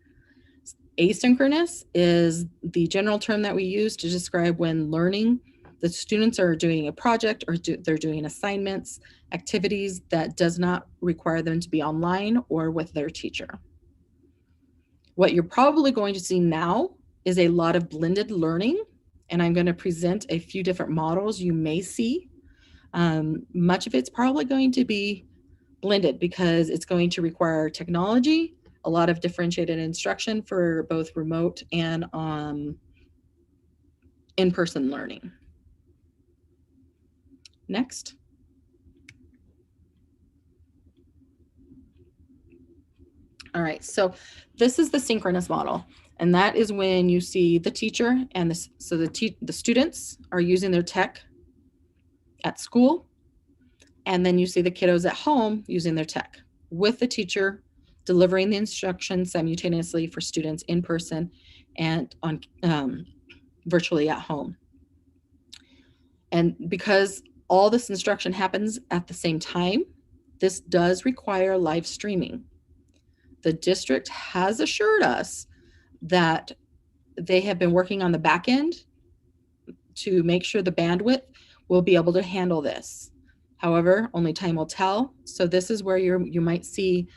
Asynchronous is the general term that we use to describe when the students are doing a project or they're doing assignments, activities that does not require them to be online or with their teacher. What you're probably going to see now is a lot of blended learning, and I'm going to present a few different models you may see. Much of it's probably going to be blended because it's going to require technology, a lot of differentiated instruction for both remote and in-person learning. Next. All right, so this is the synchronous model, and that is when you see the teacher and the students are using their tech at school, and then you see the kiddos at home using their tech with the teacher delivering the instruction simultaneously for students in person and on virtually at home. And because all this instruction happens at the same time, this does require live streaming. The district has assured us that they have been working on the back end to make sure the bandwidth will be able to handle this. However, only time will tell. So this is where you might see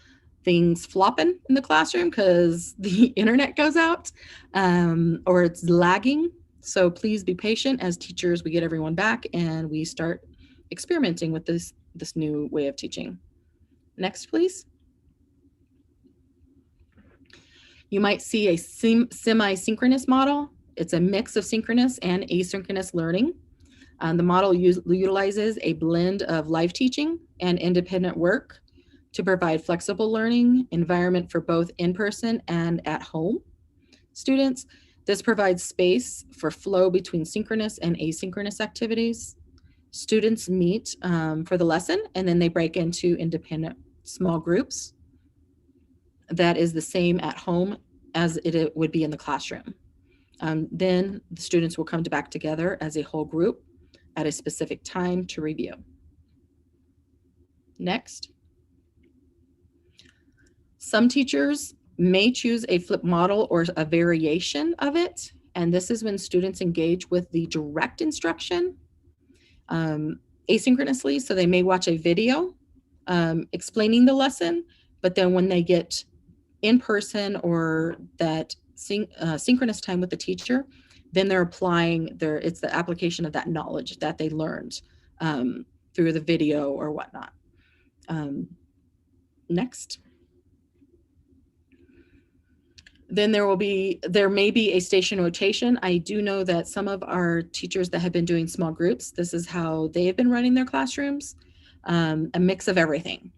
things flopping in the classroom because the internet goes out or it's lagging. So please be patient as teachers, we get everyone back and we start experimenting with this new way of teaching. Next, please. You might see a semi-synchronous model. It's a mix of synchronous and asynchronous learning. The model utilizes a blend of live teaching and independent work to provide flexible learning environment for both in-person and at-home students. This provides space for flow between synchronous and asynchronous activities. Students meet for the lesson and then they break into independent small groups. That is the same at home as it would be in the classroom. Then the students will come back together as a whole group at a specific time to review. Next. Some teachers may choose a flipped model or a variation of it, and this is when students engage with the direct instruction asynchronously, so they may watch a video explaining the lesson, but then when they get in person or that synchronous time with the teacher, then they're applying it's the application of that knowledge that they learned through the video or whatnot. Next. Then there may be a station rotation. I do know that some of our teachers that have been doing small groups, this is how they have been running their classrooms, a mix of everything.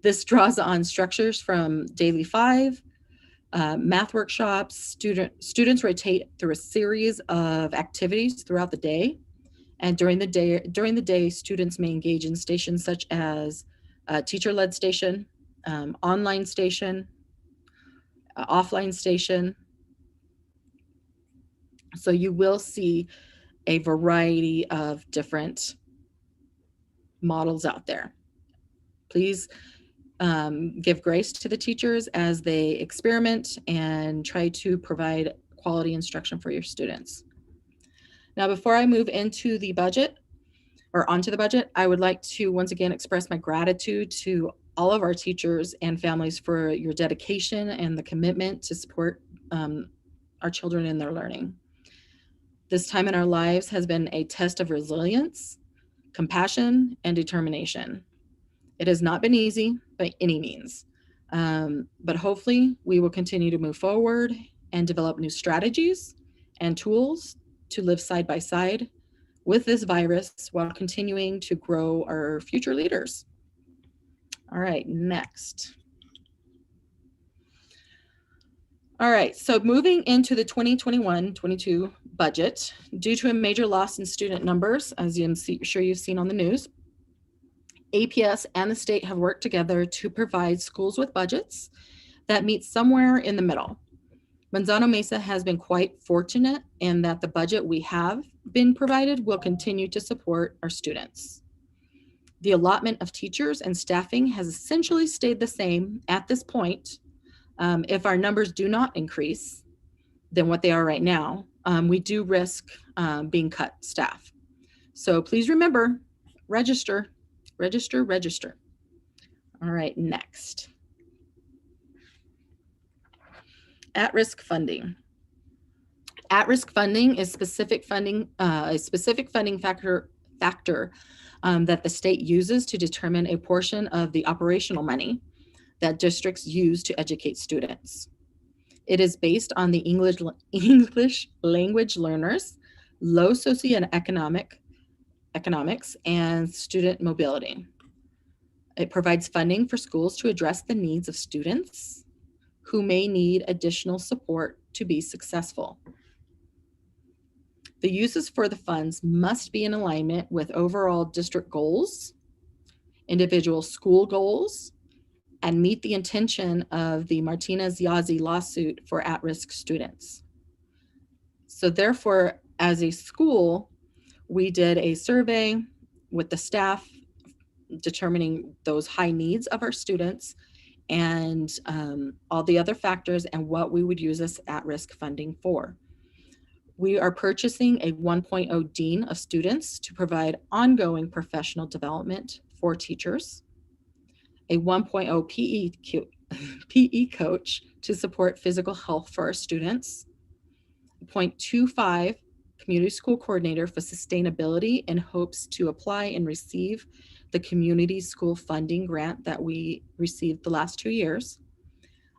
This draws on structures from Daily 5, math workshops. Students rotate through a series of activities throughout the day. And during the day, students may engage in stations such as teacher-led station, online station, offline station. So you will see a variety of different models out there. Please give grace to the teachers as they experiment and try to provide quality instruction for your students. Now, before I move into the budget or onto the budget, I would like to once again express my gratitude to all of our teachers and families for your dedication and the commitment to support our children in their learning. This time in our lives has been a test of resilience, compassion, and determination. It has not been easy by any means, but hopefully we will continue to move forward and develop new strategies and tools to live side by side with this virus while continuing to grow our future leaders. All right, next. All right, so moving into the 2021-22 budget, due to a major loss in student numbers, as I'm sure you've seen on the news, APS and the state have worked together to provide schools with budgets that meet somewhere in the middle. Manzano Mesa has been quite fortunate in that the budget we have been provided will continue to support our students. The allotment of teachers and staffing has essentially stayed the same at this point. If our numbers do not increase than what they are right now, we do risk being cut staff. So please remember, register. All right, next. At-risk funding. At-risk funding is a specific funding factor that the state uses to determine a portion of the operational money that districts use to educate students. It is based on the English language learners, low socioeconomics, and student mobility. It provides funding for schools to address the needs of students who may need additional support to be successful. The uses for the funds must be in alignment with overall district goals, individual school goals, and meet the intention of the Martinez-Yazzie lawsuit for at-risk students. So therefore, as a school, we did a survey with the staff determining those high needs of our students and all the other factors and what we would use this at-risk funding for. We are purchasing a 1.0 dean of students to provide ongoing professional development for teachers, a 1.0 PE coach to support physical health for our students, 0.25 community school coordinator for sustainability in hopes to apply and receive the community school funding grant that we received the last 2 years,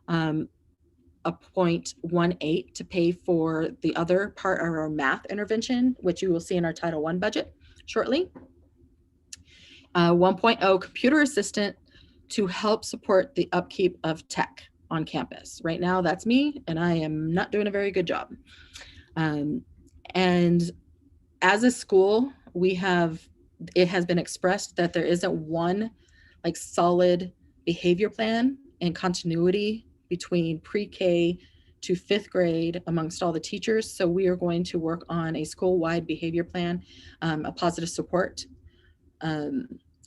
a 0.18 to pay for the other part of our math intervention, which you will see in our Title I budget shortly. 1.0 computer assistant to help support the upkeep of tech on campus. Right now, that's me, and I am not doing a very good job. And as a school, it has been expressed that there isn't one like solid behavior plan and continuity between pre-K to 5th grade amongst all the teachers. So we are going to work on a school-wide behavior plan, a positive support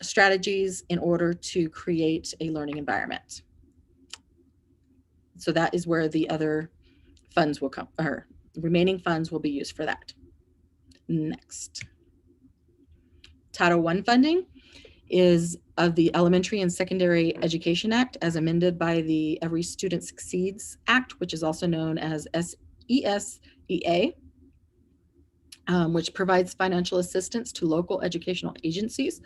strategies in order to create a learning environment. So that is where the other funds will come, or remaining funds will be used for that. Next. Title I funding is of the Elementary and Secondary Education Act as amended by the Every Student Succeeds Act, which is also known as ESEA, which provides financial assistance to local educational agencies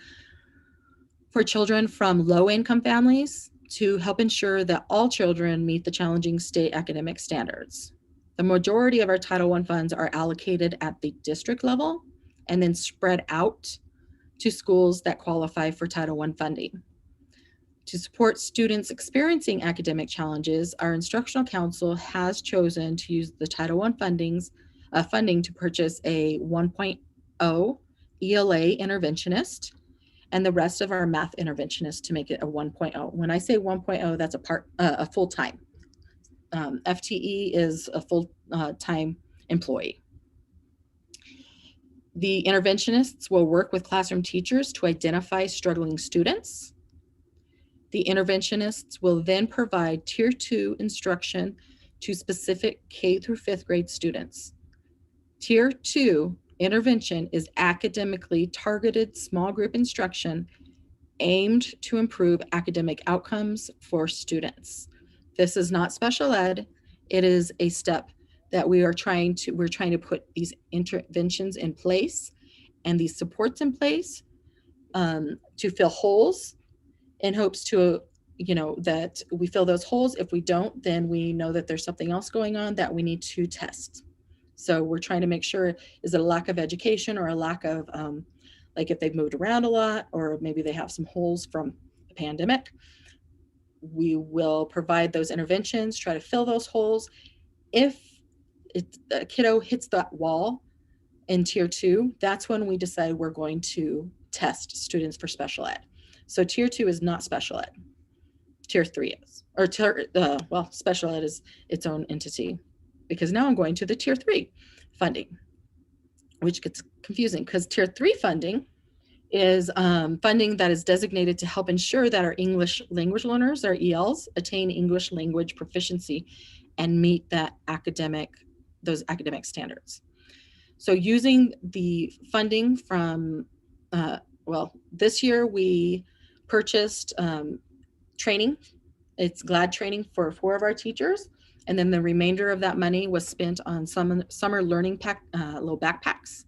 for children from low-income families to help ensure that all children meet the challenging state academic standards. The majority of our Title I funds are allocated at the district level and then spread out to schools that qualify for Title I funding. To support students experiencing academic challenges, our instructional council has chosen to use the Title I funding to purchase a 1.0 ELA interventionist and the rest of our math interventionists to make it a 1.0. When I say 1.0, that's a full-time. FTE is a full-time employee. The interventionists will work with classroom teachers to identify struggling students. The interventionists will then provide Tier 2 instruction to specific K through 5th grade students. Tier 2 intervention is academically targeted small group instruction aimed to improve academic outcomes for students. This is not special ed. It is a step that we're trying to put these interventions in place and these supports in place to fill holes in hopes to, that we fill those holes. If we don't, then we know that there's something else going on that we need to test. So we're trying to make sure, is it a lack of education or a lack of, like if they've moved around a lot, or maybe they have some holes from the pandemic. We will provide those interventions, try to fill those holes. If the kiddo hits that wall in Tier 2, that's when we decide we're going to test students for special ed. So Tier 2 is not special ed. Tier 3 is, or special ed is its own entity, because now I'm going to the Tier 3 funding, which gets confusing because Tier 3 funding is funding that is designated to help ensure that our English language learners, our ELs, attain English language proficiency and meet those academic standards. So using the funding from, this year we purchased training. It's GLAD training for 4 of our teachers, And then the remainder of that money was spent on some summer learning little backpacks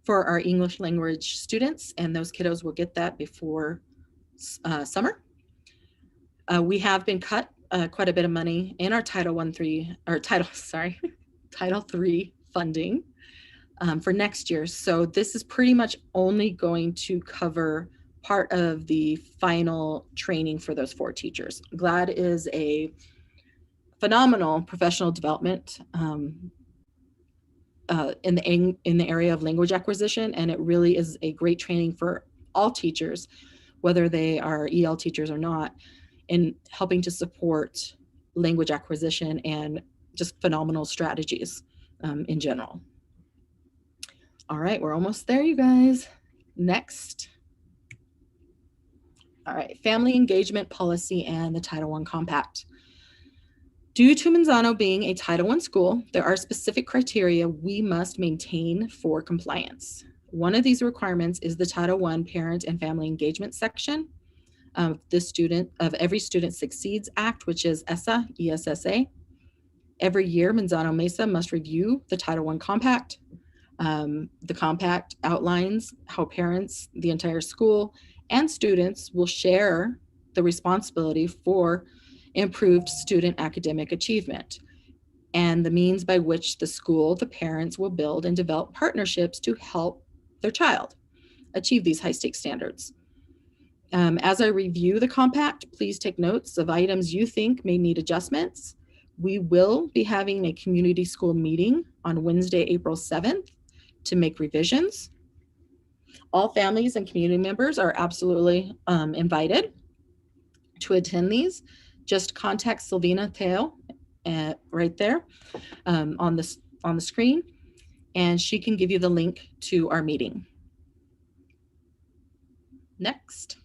for our English language students, and those kiddos will get that before summer. We have been cut quite a bit of money in our Title III funding for next year. So this is pretty much only going to cover part of the final training for those 4 teachers. GLAD is a phenomenal professional development in the area of language acquisition, and it really is a great training for all teachers, whether they are EL teachers or not, in helping to support language acquisition and just phenomenal strategies in general. All right, we're almost there, you guys. Next. All right, family engagement policy and the Title I Compact. Due to Manzano being a Title I school, there are specific criteria we must maintain for compliance. One of these requirements is the Title I Parent and Family Engagement section of Every Student Succeeds Act, which is ESSA. Every year, Manzano Mesa must review the Title I Compact. The compact outlines how parents, the entire school, and students will share the responsibility for improved student academic achievement and the means by which the school, the parents, will build and develop partnerships to help their child achieve these high-stakes standards. As I review the compact, please take notes of items you think may need adjustments. We will be having a community school meeting on Wednesday, April 7th to make revisions. All families and community members are absolutely invited to attend these. Just contact Sylvina Teo right there on the screen, and she can give you the link to our meeting. Next.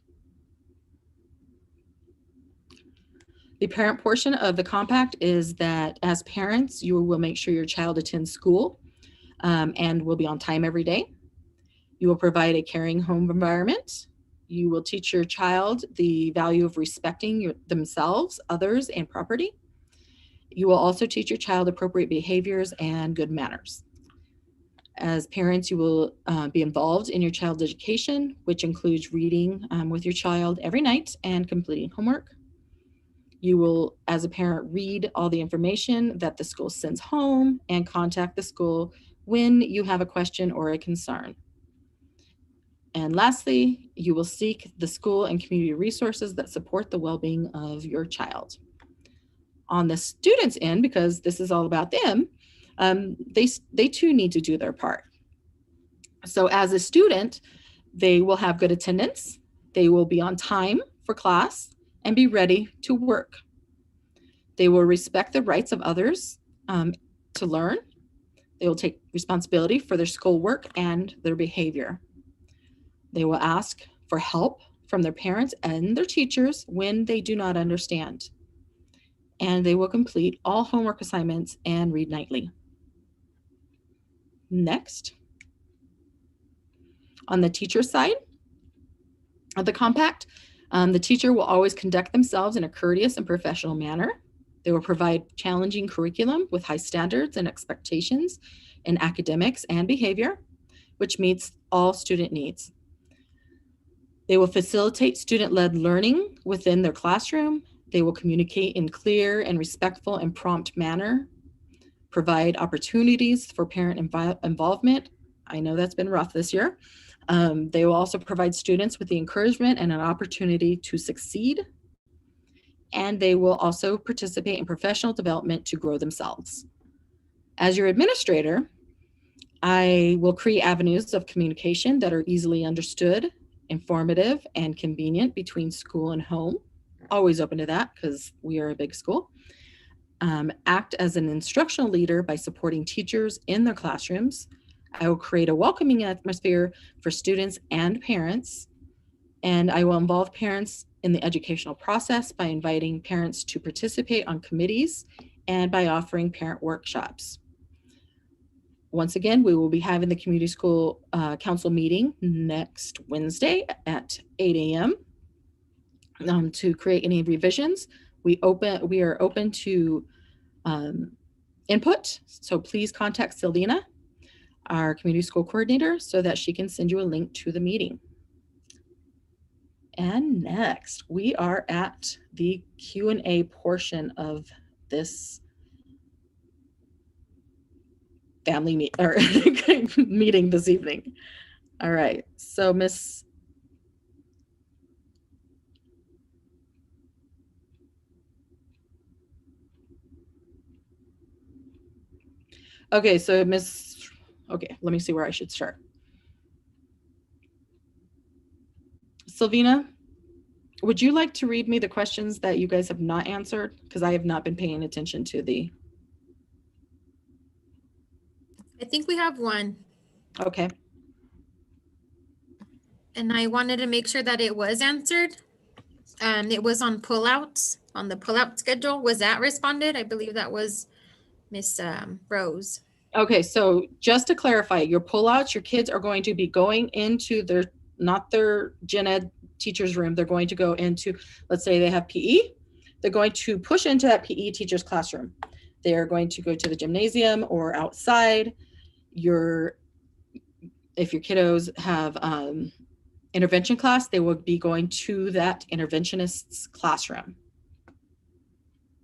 The parent portion of the compact is that as parents, you will make sure your child attends school and will be on time every day. You will provide a caring home environment. You will teach your child the value of respecting themselves, others, and property. You will also teach your child appropriate behaviors and good manners. As parents, you will be involved in your child's education, which includes reading with your child every night and completing homework. You will, as a parent, read all the information that the school sends home and contact the school when you have a question or a concern. And lastly, you will seek the school and community resources that support the well-being of your child. On the students' end, because this is all about them, they too need to do their part. So as a student, they will have good attendance, they will be on time for class, and be ready to work. They will respect the rights of others to learn. They will take responsibility for their schoolwork and their behavior. They will ask for help from their parents and their teachers when they do not understand. And they will complete all homework assignments and read nightly. Next. On the teacher side of the compact, the teacher will always conduct themselves in a courteous and professional manner. They will provide challenging curriculum with high standards and expectations in academics and behavior, which meets all student needs. They will facilitate student-led learning within their classroom. They will communicate in clear and respectful and prompt manner, provide opportunities for parent involvement. I know that's been rough this year. They will also provide students with the encouragement and an opportunity to succeed. And they will also participate in professional development to grow themselves. As your administrator, I will create avenues of communication that are easily understood, informative, and convenient between school and home. Always open to that because we are a big school. Act as an instructional leader by supporting teachers in their classrooms. I will create a welcoming atmosphere for students and parents, and I will involve parents in the educational process by inviting parents to participate on committees and by offering parent workshops. Once again, we will be having the community school council meeting next Wednesday at 8 a.m. To create any revisions. We are open to input. So please contact Sylvina, our community school coordinator, so that she can send you a link to the meeting. And next, we are at the Q&A portion of this family meeting this evening. All right, so Miss Okay, so okay, let me see where I should start. Sylvina, would you like to read me the questions that you guys have not answered? Because I have not been paying attention to the. I think we have one. Okay. And I wanted to make sure that it was answered. It was on pullouts, on the pullout schedule. Was that responded? I believe that was Miss Rose. Okay, so just to clarify, your pullouts, your kids are going to be going into not their gen ed teacher's room. They're going to go into, let's say they have PE. They're going to push into that PE teacher's classroom. They're going to go to the gymnasium or outside. If your kiddos have intervention class, they will be going to that interventionist's classroom.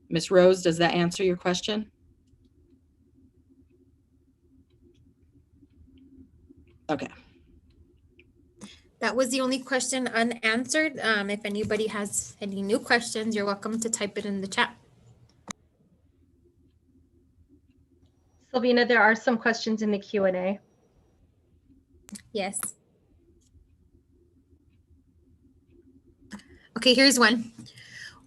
Miss Rose, does that answer your question? Okay. That was the only question unanswered. If anybody has any new questions, you're welcome to type it in the chat. Sylvina, there are some questions in the Q&A. Yes. Okay, here's one.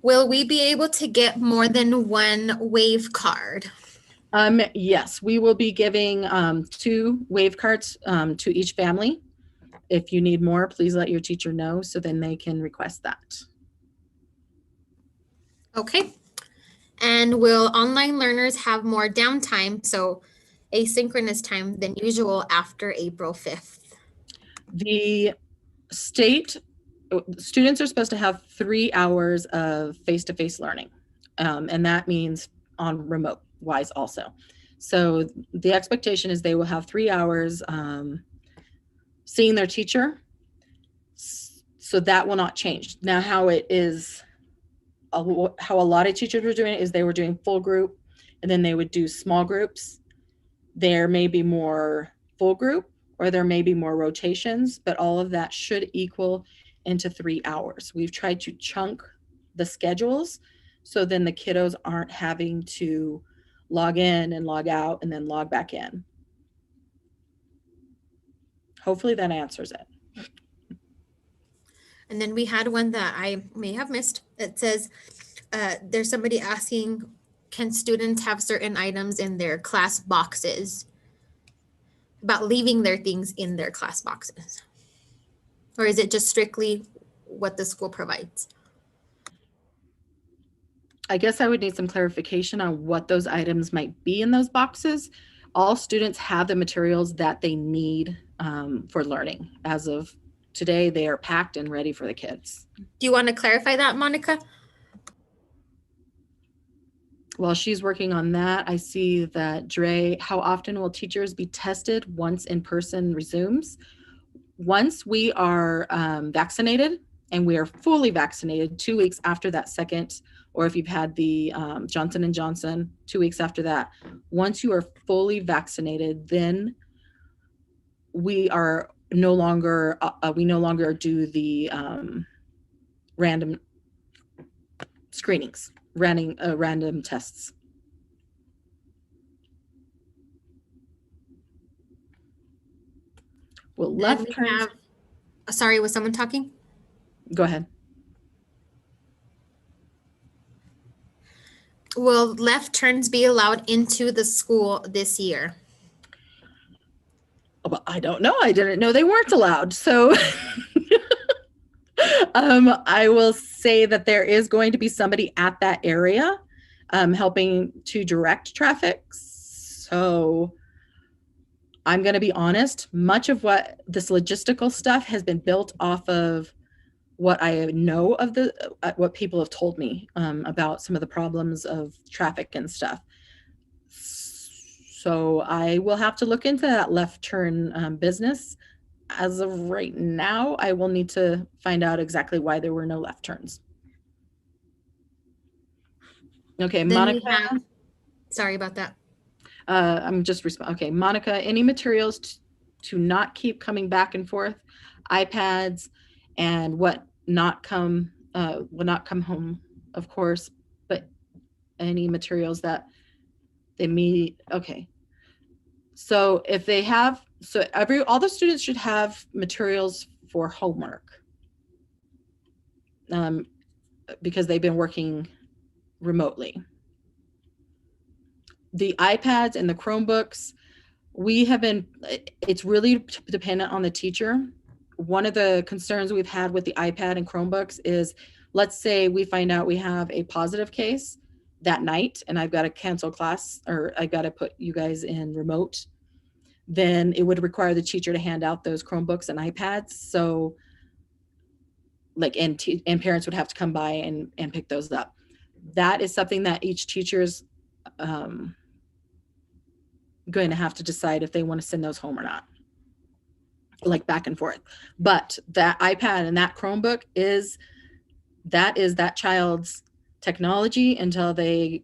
Will we be able to get more than one wave card? Yes, we will be giving 2 wave cards to each family. If you need more, please let your teacher know so then they can request that. Okay. And will online learners have more downtime, so asynchronous time, than usual after April 5th? The students are supposed to have 3 hours of face-to-face learning, and that means on remote wise also. So the expectation is they will have 3 hours seeing their teacher. So that will not change. Now how a lot of teachers were doing it is they were doing full group and then they would do small groups. There may be more full group or there may be more rotations, but all of that should equal into 3 hours. We've tried to chunk the schedules so then the kiddos aren't having to log in and log out and then log back in. Hopefully that answers it. And then we had one that I may have missed. It says, there's somebody asking, can students have certain items in their class boxes? About leaving their things in their class boxes. Or is it just strictly what the school provides? I guess I would need some clarification on what those items might be in those boxes. All students have the materials that they need for learning. As of today, they are packed and ready for the kids. Do you want to clarify that, Monica? While she's working on that, I see that Dre, how often will teachers be tested once in-person resumes? Once we are vaccinated, and we are fully vaccinated 2 weeks after that second, or if you've had the Johnson & Johnson, 2 weeks after that, once you are fully vaccinated, then we are no longer, do the random screenings, random tests. Well, left turns. Sorry, was someone talking? Go ahead. Will left turns be allowed into the school this year? Well, I don't know. I didn't know they weren't allowed. So I will say that there is going to be somebody at that area helping to direct traffic. So I'm going to be honest, much of what this logistical stuff has been built off of what I know of what people have told me about some of the problems of traffic and stuff. So I will have to look into that left turn business. As of right now, I will need to find out exactly why there were no left turns. Okay, Then we Monica. have, sorry about that. I'm just okay, Monica, any materials to not keep coming back and forth, iPads, and what not come will not come home, of course, but any materials that they meet. Okay, so if they have, so all the students should have materials for homework, because they've been working remotely. The iPads and the Chromebooks, it's really dependent on the teacher. One of the concerns we've had with the iPad and Chromebooks is, let's say we find out we have a positive case that night and I've got to cancel class, or I've got to put you guys in remote, then it would require the teacher to hand out those Chromebooks and iPads. So like, and parents would have to come by and pick those up. That is something that each teacher's going to have to decide if they want to send those home or not, like back and forth. But that iPad and that Chromebook is that child's technology until the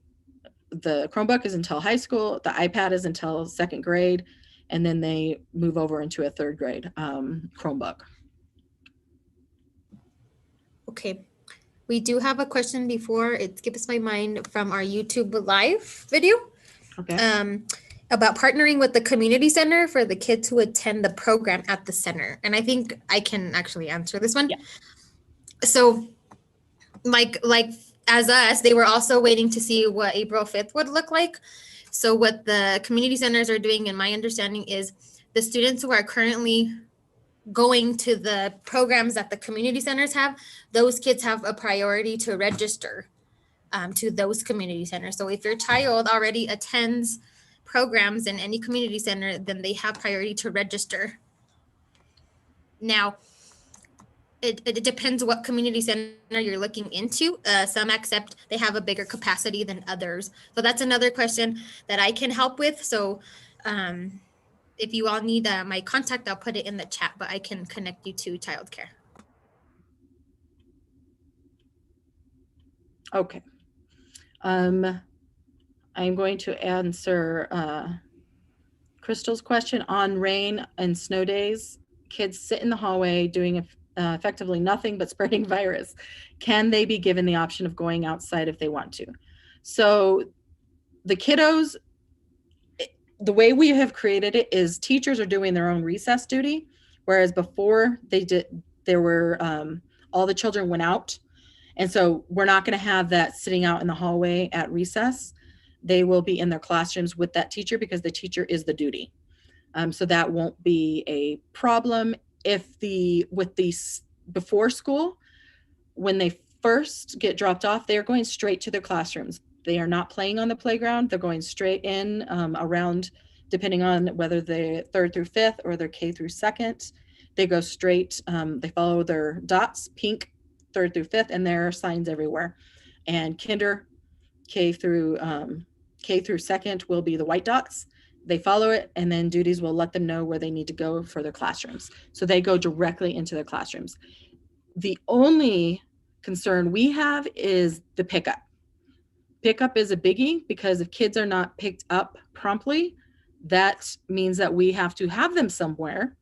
Chromebook is until high school, the iPad is until second grade, and then they move over into a third grade Chromebook. Okay. We do have a question before it skips my mind from our YouTube live video. Okay. About partnering with the community center for the kids who attend the program at the center. And I think I can actually answer this one. Yeah. So like as us, they were also waiting to see what April 5th would look like. So what the community centers are doing, in my understanding, is the students who are currently going to the programs that the community centers have, those kids have a priority to register to those community centers. So if your child already attends programs in any community center, then they have priority to register. Now, it depends what community center you're looking into. Some accept they have a bigger capacity than others. So that's another question that I can help with. So if you all need my contact, I'll put it in the chat, but I can connect you to childcare. Okay. I'm going to answer Crystal's question on rain and snow days. Kids sit in the hallway doing effectively nothing but spreading virus. Can they be given the option of going outside if they want to? So the kiddos, the way we have created it is teachers are doing their own recess duty, whereas before all the children went out. And so we're not going to have that sitting out in the hallway at recess. They will be in their classrooms with that teacher because the teacher is the duty. So that won't be a problem. Before school, when they first get dropped off, they're going straight to their classrooms. They are not playing on the playground. They're going straight in around, depending on whether they're 3rd through 5th or they're K through 2nd. They go straight, they follow their dots, pink, 3rd through 5th, and there are signs everywhere. And kinder, K through 2nd will be the white dots. They follow it, and then duties will let them know where they need to go for their classrooms. So they go directly into their classrooms. The only concern we have is the pickup. Pickup is a biggie because if kids are not picked up promptly, that means that we have to have them somewhere,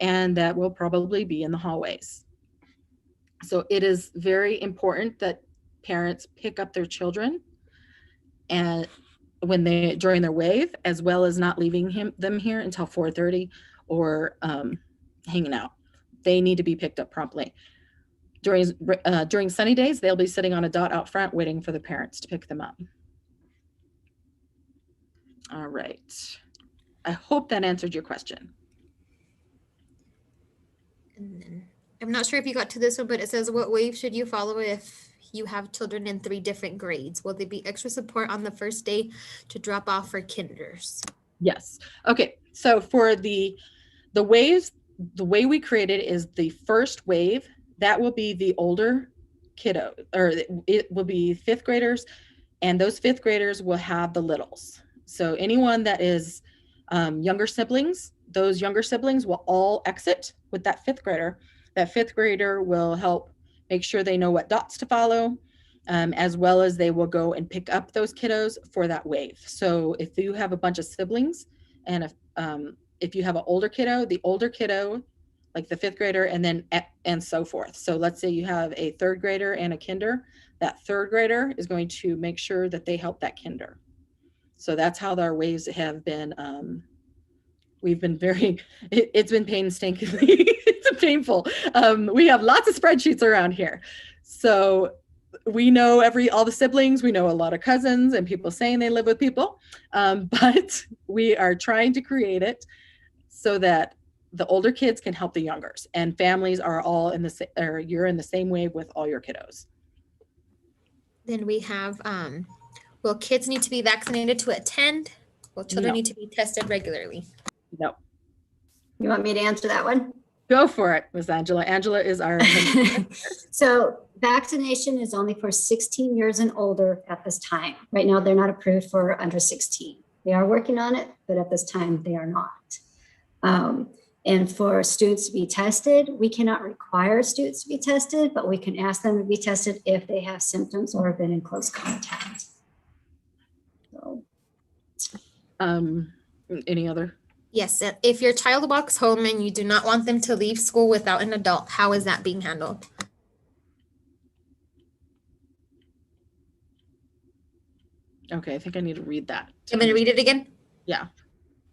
and that will probably be in the hallways. So it is very important that parents pick up their children and during their wave, as well as not leaving them here until 4:30 or hanging out. They need to be picked up promptly. During sunny days, they'll be sitting on a dot out front waiting for the parents to pick them up. All right. I hope that answered your question. And then, I'm not sure if you got to this one, but it says, what wave should you follow if you have children in 3 different grades? Will there be extra support on the first day to drop off for kinders? Yes. Okay. So for the waves, the way we created is the first wave, that will be the older kiddo, or it will be 5th graders, and those 5th graders will have the littles. So anyone that is younger siblings, those younger siblings will all exit with that fifth grader. That fifth grader will help make sure they know what dots to follow, as well as they will go and pick up those kiddos for that wave. So if you have a bunch of siblings, and if you have an older kiddo, the older kiddo, like the fifth grader, and so forth. So let's say you have a third grader and a kinder, that third grader is going to make sure that they help that kinder. So that's how our waves have been. We've been it's been painstakingly, it's painful. We have lots of spreadsheets around here. So we know all the siblings, we know a lot of cousins and people saying they live with people, but we are trying to create it so that the older kids can help the youngers, and families are all you're in the same wave with all your kiddos. Then we have, will kids need to be vaccinated to attend? Will children No. need to be tested regularly? No. You want me to answer that one? Go for it, Miss Angela. Angela is our So vaccination is only for 16 years and older at this time. Right now, they're not approved for under 16. They are working on it, but at this time, they are not. And for students to be tested, we cannot require students to be tested, but we can ask them to be tested if they have symptoms or have been in close contact. So. Any other? Yes, if your child walks home and you do not want them to leave school without an adult, how is that being handled? Okay, I think I need to read that. I'm going to read it again. Yeah.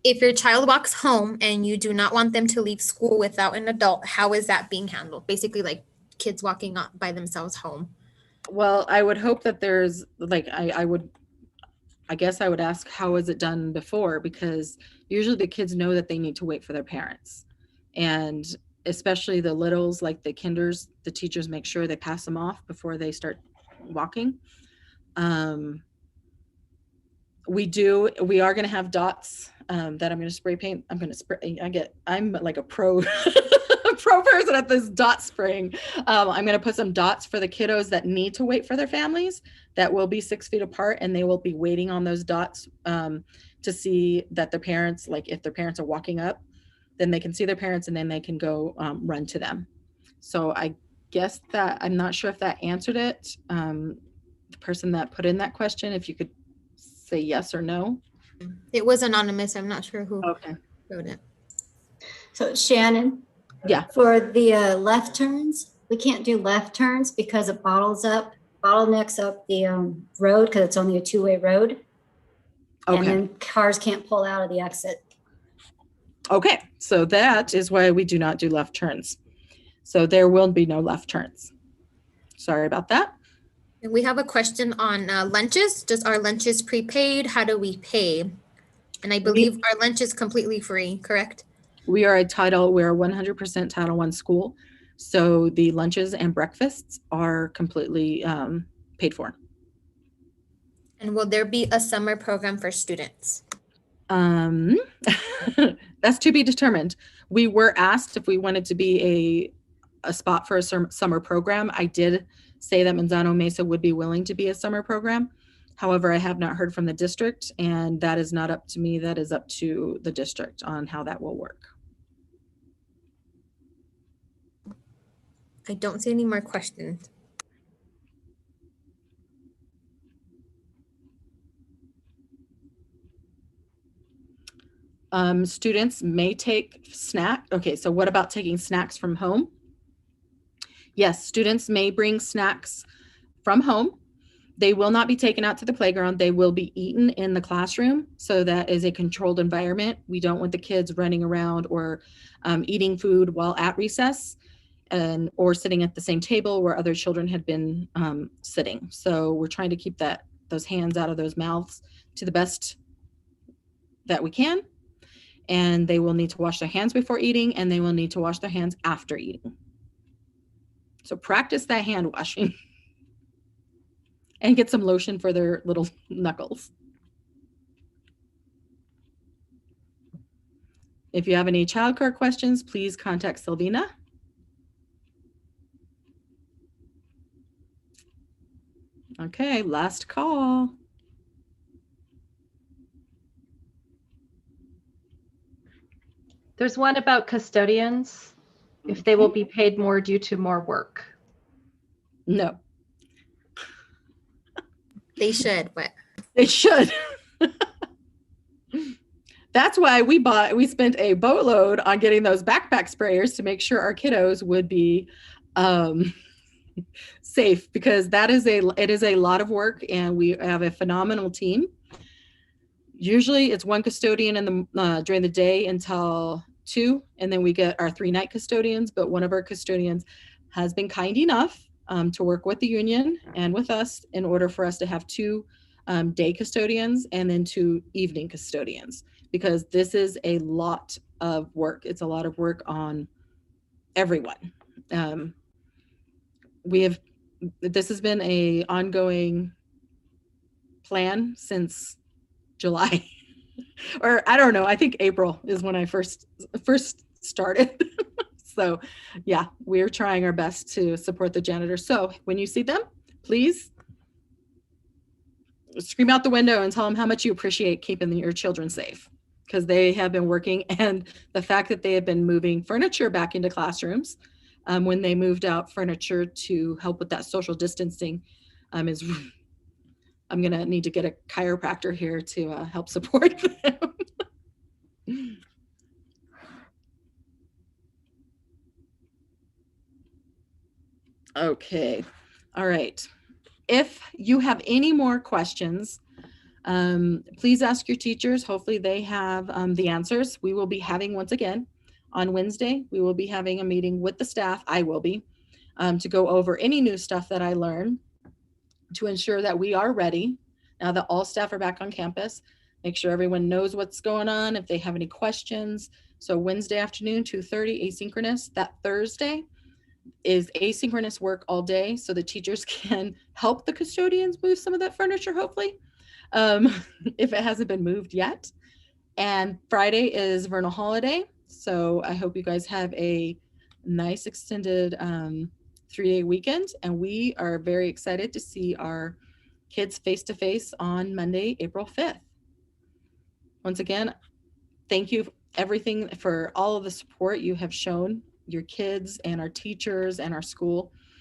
If your child walks home and you do not want them to leave school without an adult, how is that being handled? Basically, like kids walking up by themselves home. Well, I would hope that there's like, I guess I would ask, how was it done before? Because usually the kids know that they need to wait for their parents. And especially the littles, like the kinders, the teachers make sure they pass them off before they start walking. We are going to have dots that I'm going to spray paint. I'm like a pro, pro person at this dot spraying. I'm going to put some dots for the kiddos that need to wait for their families, that will be 6 feet apart, and they will be waiting on those dots to see that their parents, like if their parents are walking up, then they can see their parents and then they can go run to them. So I guess that, I'm not sure if that answered it. The person that put in that question, if you could say yes or no. It was anonymous. I'm not sure who wrote it. So Shannon, Yeah. For the left turns, we can't do left turns because it bottlenecks up the road because it's only a two-way road. Okay. And then cars can't pull out of the exit. Okay, so that is why we do not do left turns. So there will be no left turns. Sorry about that. And we have a question on lunches. Does our lunches prepaid? How do we pay? And I believe our lunch is completely free, correct? We're a 100% Title I school. So the lunches and breakfasts are completely paid for. And will there be a summer program for students? That's to be determined. We were asked if we wanted to be a spot for a summer program. I did say that Manzano Mesa would be willing to be a summer program. However, I have not heard from the district, and that is not up to me. That is up to the district on how that will work. I don't see any more questions. Students may take snack. Okay, so what about taking snacks from home? Yes, students may bring snacks from home. They will not be taken out to the playground. They will be eaten in the classroom. So that is a controlled environment. We don't want the kids running around or eating food while at recess or sitting at the same table where other children had been sitting. So we're trying to keep those hands out of those mouths to the best that we can. And they will need to wash their hands before eating, and they will need to wash their hands after eating. So practice that hand washing and get some lotion for their little knuckles. If you have any childcare questions, please contact Sylvina. Okay, last call. There's one about custodians, if they will be paid more due to more work. No, They should, but they should. That's why we spent a boatload on getting those backpack sprayers to make sure our kiddos would be safe, because it is a lot of work, and we have a phenomenal team. Usually it's one custodian during the day until 2, and then we get our 3 night custodians, but one of our custodians has been kind enough to work with the union and with us in order for us to have 2 day custodians and then 2 evening custodians, because this is a lot of work. It's a lot of work on everyone. This has been a ongoing plan since July, or I don't know. I think April is when I first started. So yeah, we're trying our best to support the janitors. So when you see them, please scream out the window and tell them how much you appreciate keeping your children safe, because they have been working. And the fact that they have been moving furniture back into classrooms, when they moved out furniture to help with that social distancing, is I'm going to need to get a chiropractor here to help support them. Okay. All right. If you have any more questions, please ask your teachers. Hopefully they have the answers. We will be having, once again, on Wednesday, we will be having a meeting with the staff. I will be, to go over any new stuff that I learn, to ensure that we are ready now that all staff are back on campus. Make sure everyone knows what's going on, if they have any questions. So Wednesday afternoon, 2:30, asynchronous. That Thursday is asynchronous work all day, so the teachers can help the custodians move some of that furniture, hopefully, if it hasn't been moved yet. And Friday is vernal holiday, so I hope you guys have a nice extended 3-day weekend, and we are very excited to see our kids face-to-face on Monday, April 5th. Once again, thank you for all of the support you have shown your kids and our teachers and our school.